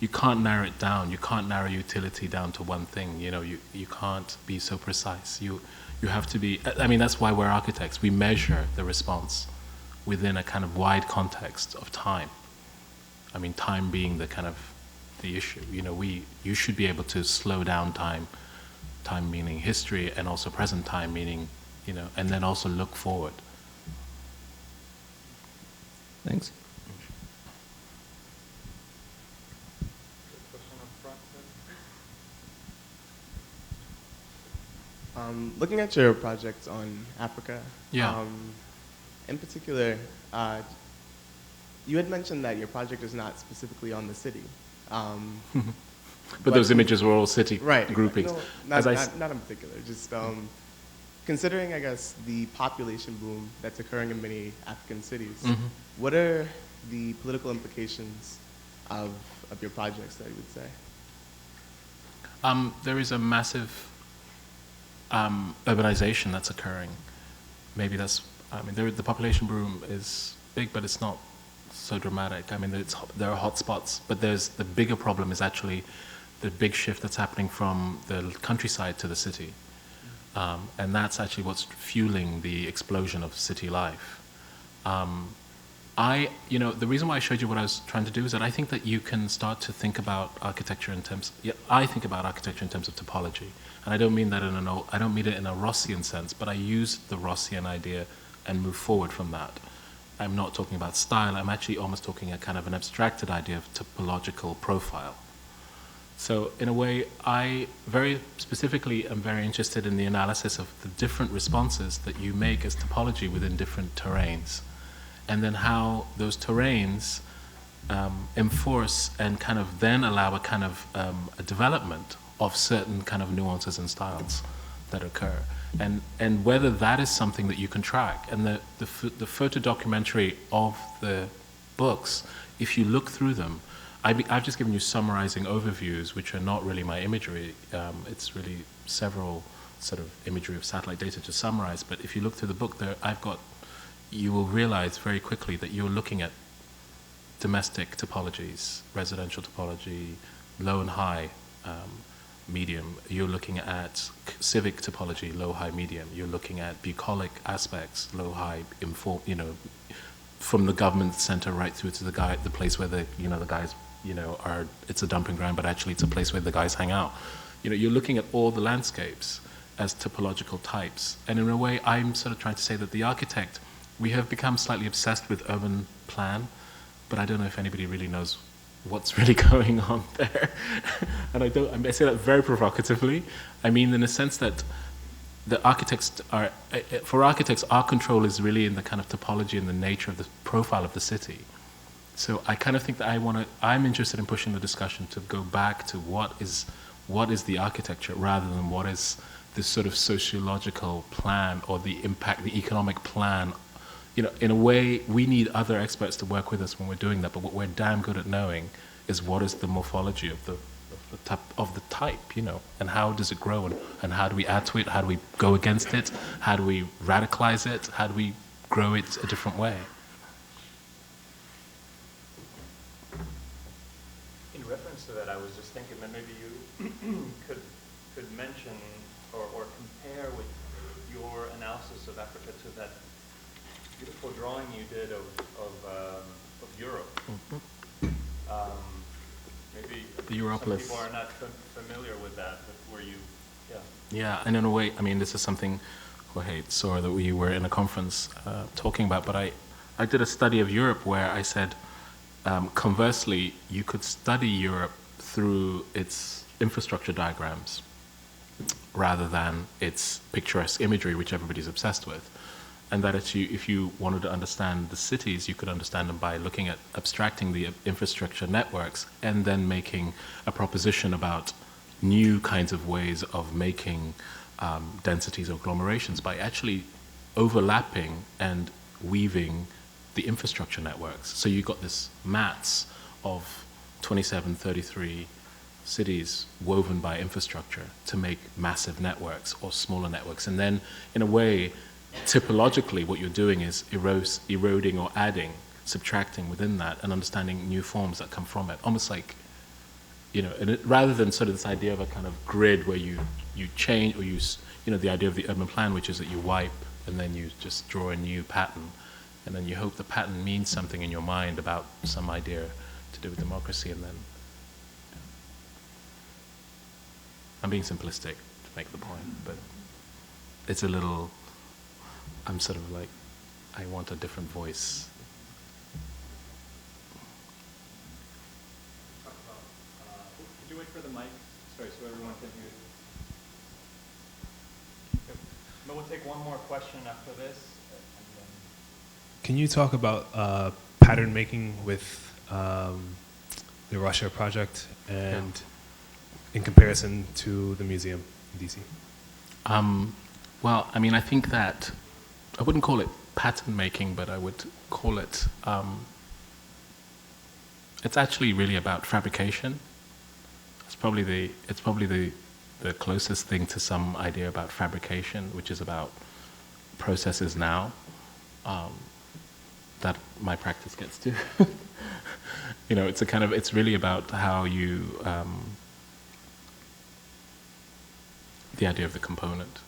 S2: you can't narrow it down. You can't narrow utility down to one thing. You can't be so precise. You have to be, that's why we're architects. We measure the response within a kind of wide context of time. Time being the issue. You should be able to slow down time meaning history, and also present time meaning, and then also look forward.
S3: Thanks.
S4: Looking at your project on Africa,
S2: yeah.
S4: In particular, you had mentioned that your project is not specifically on the city.
S2: But those images were all city
S4: right,
S2: groupings.
S4: No, not in particular, just considering, I guess, the population boom that's occurring in many African cities, what are the political implications of your projects, that you would say?
S2: There is a massive urbanization that's occurring. Maybe that's, the population boom is big, but it's not so dramatic. There are hot spots, but the bigger problem is actually the big shift that's happening from the countryside to the city. And that's actually what's fueling the explosion of city life. The reason why I showed you what I was trying to do is that I think that you can start to think about architecture in terms, I think about architecture in terms of topology. And I don't mean that I don't mean it in a Rossian sense, but I use the Rossian idea and move forward from that. I'm not talking about style, I'm actually almost talking a kind of an abstracted idea of topological profile. So in a way, I very specifically am very interested in the analysis of the different responses that you make as topology within different terrains, and then how those terrains enforce and kind of then allow a kind of a development of certain kind of nuances and styles that occur, and whether that is something that you can track. And the photo documentary of the books, if you look through them, I've just given you summarizing overviews, which are not really my imagery. It's really several sort of imagery of satellite data to summarize. But if you look through the book, you will realize very quickly that you're looking at domestic topologies, residential topology, low and high, medium. You're looking at civic topology, low, high, medium. You're looking at bucolic aspects, low, high, from the government center right through to the place where the guys, are, it's a dumping ground, but actually it's a place where the guys hang out. You're looking at all the landscapes as topological types. And in a way, I'm sort of trying to say that the architect, we have become slightly obsessed with urban plan, but I don't know if anybody really knows what's really going on there. And I say that very provocatively. I mean, in the sense that the architects for architects, our control is really in the kind of topology and the nature of the profile of the city. So I kind of think that I'm interested in pushing the discussion to go back to what is the architecture rather than what is this sort of sociological plan or the impact, the economic plan. In a way, we need other experts to work with us when we're doing that, but what we're damn good at knowing is what is the morphology of the type, and how does it grow, and how do we add to it, how do we go against it, how do we radicalize it, how do we grow it a different way.
S1: In reference to that, I was just thinking that maybe you could mention or compare with your analysis of Africa to that beautiful drawing you did of Europe. Maybe
S2: the Europolis.
S1: Some people are not familiar with that, but were you? Yeah.
S2: Yeah, and in a way, I mean, this is something Jorge saw that we were in a conference talking about, but I did a study of Europe where I said, conversely, you could study Europe through its infrastructure diagrams rather than its picturesque imagery, which everybody's obsessed with. And that if you wanted to understand the cities, you could understand them by looking at abstracting the infrastructure networks and then making a proposition about new kinds of ways of making densities or agglomerations by actually overlapping and weaving the infrastructure networks. So you've got this mats of 27, 33 cities woven by infrastructure to make massive networks or smaller networks. And then, in a way, typologically, what you're doing is eroding or adding, subtracting within that, and understanding new forms that come from it. Almost like, and rather than sort of this idea of a kind of grid where you change, or use, the idea of the urban plan, which is that you wipe and then you just draw a new pattern, and then you hope the pattern means something in your mind about some idea to do with democracy, and then I'm being simplistic to make the point, but it's a little. I'm sort of like, I want a different voice.
S1: Could you wait for the mic? Sorry, so everyone can hear. But we'll take one more question after this.
S5: Can you talk about pattern making with the Russia project and in comparison to the museum in DC?
S2: Well, I mean, I think that I wouldn't call it pattern making, but I would call it, it's actually really about fabrication. It's probably the closest thing to some idea about fabrication, which is about processes now, that my practice gets to. It's really about how you, the idea of the component.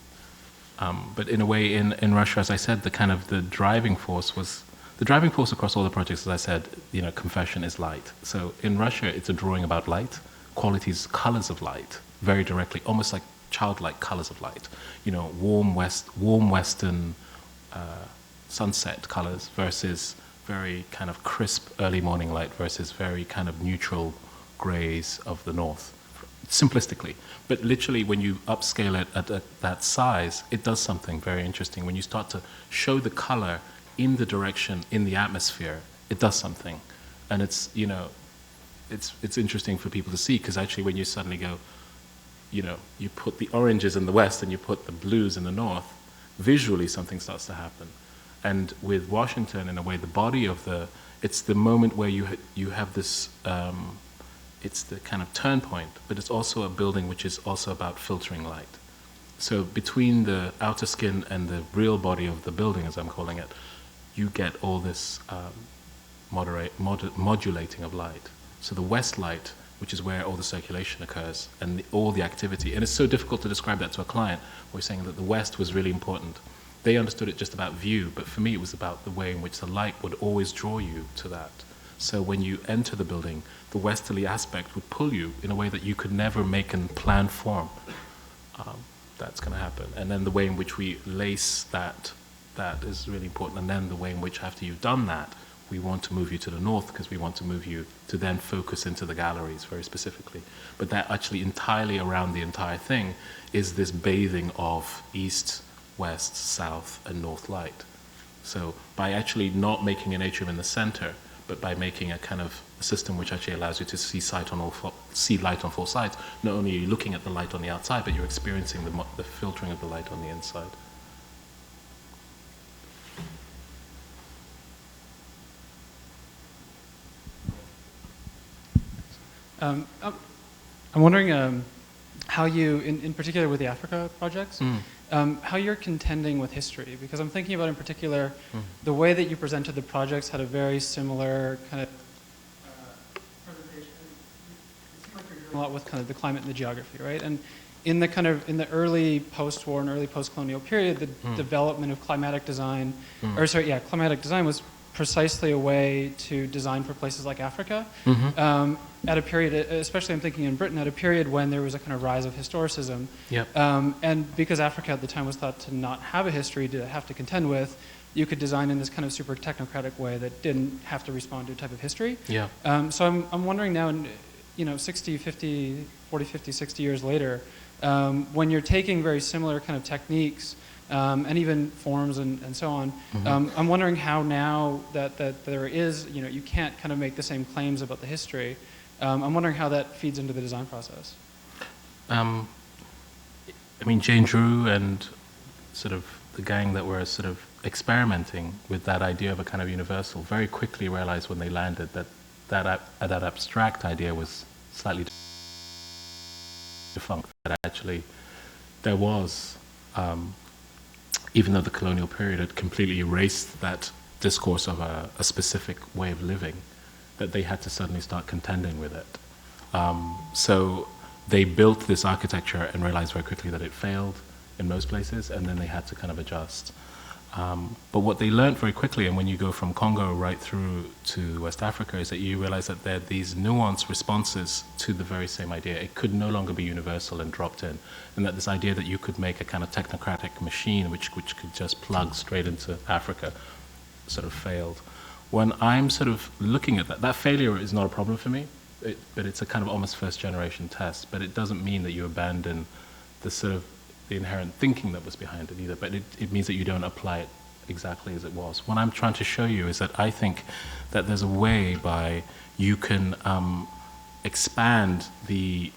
S2: But in a way, in Russia, as I said, the driving force across all the projects, as I said, confession is light. So in Russia, it's a drawing about light, qualities, colors of light, very directly, almost like childlike colors of light. Warm Western sunset colors versus very kind of crisp early morning light versus very kind of neutral grays of the north, simplistically. But literally, when you upscale it at that size, it does something very interesting. When you start to show the color in the direction, in the atmosphere, it does something. And it's, you know, it's interesting for people to see, because actually when you suddenly go, you know, you put the oranges in the west and you put the blues in the north, visually something starts to happen. And with Washington, in a way, the body of it's the moment where you have this, it's the kind of turn point, but it's also a building which is also about filtering light. So between the outer skin and the real body of the building, as I'm calling it, you get all this modulating of light. So the west light, which is where all the circulation occurs and all the activity, and it's so difficult to describe that to a client. We're saying that the west was really important. They understood it just about view, but for me it was about the way in which the light would always draw you to that. So when you enter the building, the westerly aspect would pull you in a way that you could never make in planned form. That's going to happen. And then the way in which we lace that is really important. And then the way in which, after you've done that, we want to move you to the north, because we want to move you to then focus into the galleries very specifically. But that actually entirely around the entire thing is this bathing of east, west, south, and north light. So by actually not making an atrium in the center, but by making a kind of a system which actually allows you to see light on four sides, not only are you looking at the light on the outside, but you're experiencing the filtering of the light on the inside.
S6: I'm wondering how you, in particular with the Africa projects, how you're contending with history, because I'm thinking about in particular the way that you presented the projects had a very similar kind of presentation. It seemed like you're doing a lot with kind of the climate and the geography, right? And in the early post-war and early post-colonial period, the development of climatic design, climatic design was precisely a way to design for places like Africa. At a period, especially I'm thinking in Britain, at a period when there was a kind of rise of historicism.
S2: Yep.
S6: And because Africa at the time was thought to not have a history to have to contend with, you could design in this kind of super technocratic way that didn't have to respond to a type of history.
S2: Yeah.
S6: So I'm wondering now, 60, 50, 40, 50, 60 years later, when you're taking very similar kind of techniques and even forms and so on. I'm wondering how now that there is, you can't kind of make the same claims about the history. I'm wondering how that feeds into the design process.
S2: I mean, Jane Drew and sort of the gang that were sort of experimenting with that idea of a kind of universal very quickly realized when they landed that abstract idea was slightly defunct. That actually there was, even though the colonial period had completely erased that discourse of a specific way of living, that they had to suddenly start contending with it. So they built this architecture and realized very quickly that it failed in most places, and then they had to kind of adjust. But what they learned very quickly, and when you go from Congo right through to West Africa, is that you realize that there are these nuanced responses to the very same idea. It could no longer be universal and dropped in, and that this idea that you could make a kind of technocratic machine which could just plug straight into Africa sort of failed. When I'm sort of looking at that failure is not a problem for me, but it's a kind of almost first generation test, but it doesn't mean that you abandon the sort of the inherent thinking that was behind it either, but it means that you don't apply it exactly as it was. What I'm trying to show you is that I think that there's a way by you can expand the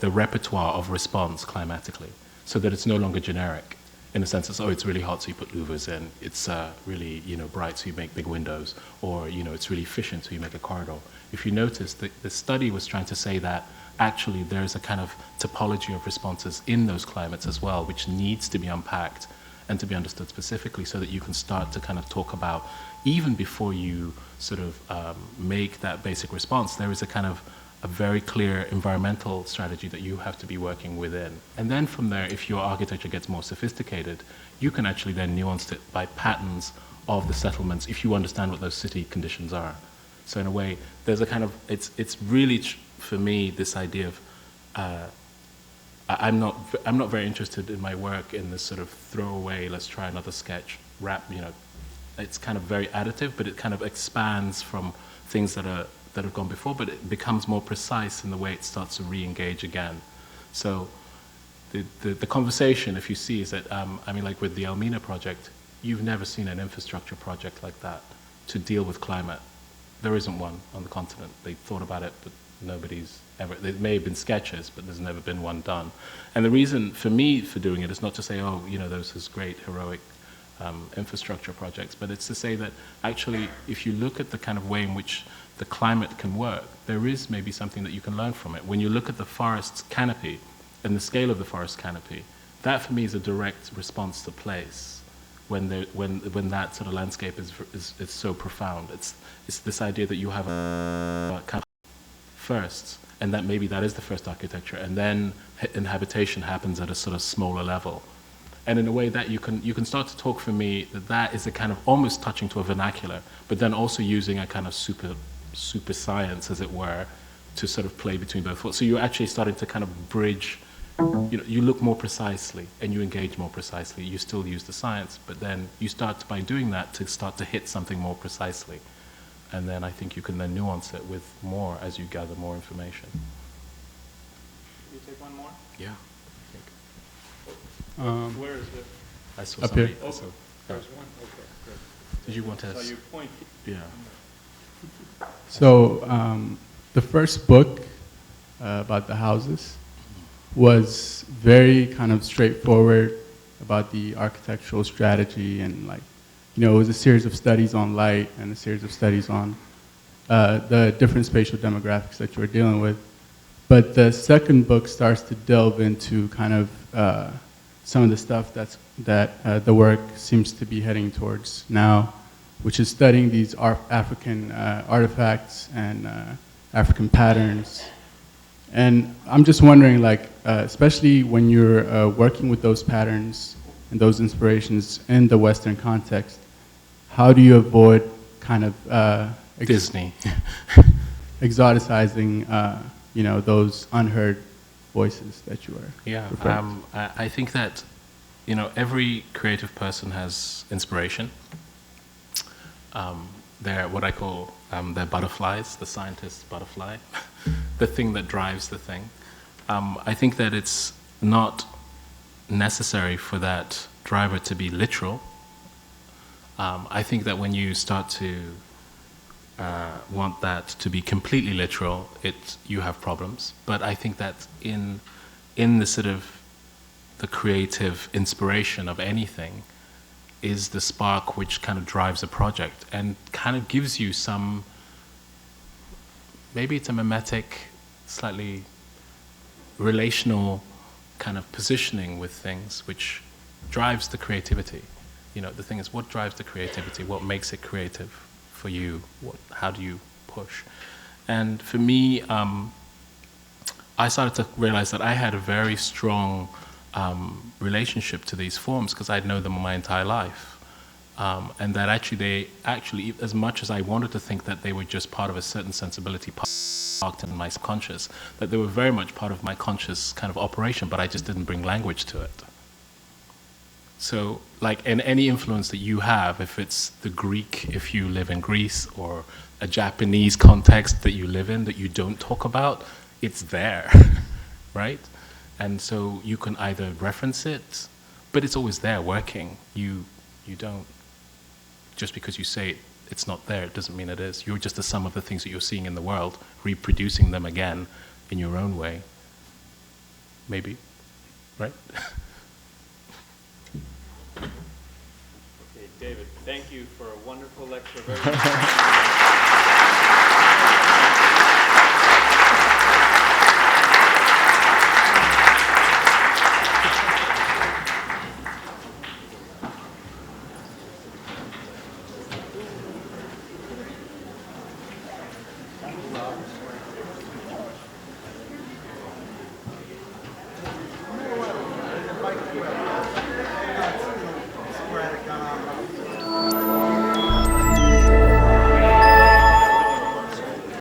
S2: repertoire of response climatically so that it's no longer generic in the sense that, it's really hot, so you put louvers in. It's really, bright, so you make big windows. Or, it's really efficient, so you make a corridor. If you notice, the study was trying to say that actually there's a kind of topology of responses in those climates as well, which needs to be unpacked and to be understood specifically so that you can start to kind of talk about, even before you sort of make that basic response, there is a kind of a very clear environmental strategy that you have to be working within. And then from there, if your architecture gets more sophisticated, you can actually then nuance it by patterns of the settlements if you understand what those city conditions are. So in a way, there's a kind of, it's really, for me, this idea of, I'm not very interested in my work in this sort of throwaway, let's try another sketch, it's kind of very additive, but it kind of expands from things that have gone before, but it becomes more precise in the way it starts to re-engage again. So the conversation, if you see, is that, I mean, like with the Elmina project, you've never seen an infrastructure project like that to deal with climate. There isn't one on the continent. They thought about it, but nobody's ever, there may have been sketches, but there's never been one done. And the reason for me for doing it is not to say, oh, you know, those are great, heroic infrastructure projects, but it's to say that actually, if you look at the kind of way in which the climate can work, there is maybe something that you can learn from it. When you look at the forest's canopy and the scale of the forest canopy, that for me is a direct response to place. When that sort of landscape is so profound, it's this idea that you have a kind of first, and that maybe that is the first architecture, and then inhabitation happens at a sort of smaller level. And in a way that you can start to talk for me that is a kind of almost touching to a vernacular, but then also using a kind of super science, as it were, to sort of play between both. So you're actually starting to kind of bridge, you know, you look more precisely and you engage more precisely. You still use the science, but then you start by doing that to start to hit something more precisely. And then I think you can then nuance it with more as you gather more information.
S1: You take one more?
S2: Yeah.
S1: Where is it?
S2: I saw
S7: Up
S2: somebody.
S7: here.
S2: I saw-
S1: There's one? Okay, good.
S2: Did you want to?
S1: So you point.
S2: Yeah.
S7: So the first book about the houses was very kind of straightforward about the architectural strategy, and like, you know, it was a series of studies on light and a series of studies on the different spatial demographics that you were dealing with. But the second book starts to delve into kind of some of the stuff that the work seems to be heading towards now, which is studying these African artifacts and African patterns. And I'm just wondering, like, especially when you're working with those patterns and those inspirations in the Western context, how do you avoid kind of
S2: Disney.
S7: exoticizing, you know, those unheard voices that you are?
S2: Yeah, I think that, you know, every creative person has inspiration. They're what I call they're butterflies, the scientist's butterfly, the thing that drives the thing. I think that it's not necessary for that driver to be literal. I think that when you start to want that to be completely literal, you have problems. But I think that in the sort of the creative inspiration of anything is the spark which kind of drives a project and kind of gives you some, maybe it's a mimetic, slightly relational kind of positioning with things which drives the creativity. You know, the thing is, what drives the creativity? What makes it creative for you? How do you push? And for me, I started to realize that I had a very strong relationship to these forms because I'd known them my entire life. And that they actually, as much as I wanted to think that they were just part of a certain sensibility parked in my subconscious, that they were very much part of my conscious kind of operation, but I just didn't bring language to it. So, like, in any influence that you have, if it's the Greek, if you live in Greece, or a Japanese context that you live in that you don't talk about, it's there, right? And so you can either reference it, but it's always there working. You don't, just because you say it's not there, it doesn't mean it is. You're just the sum of the things that you're seeing in the world, reproducing them again in your own way. Maybe, right?
S1: Okay, David, thank you for a wonderful lecture. Very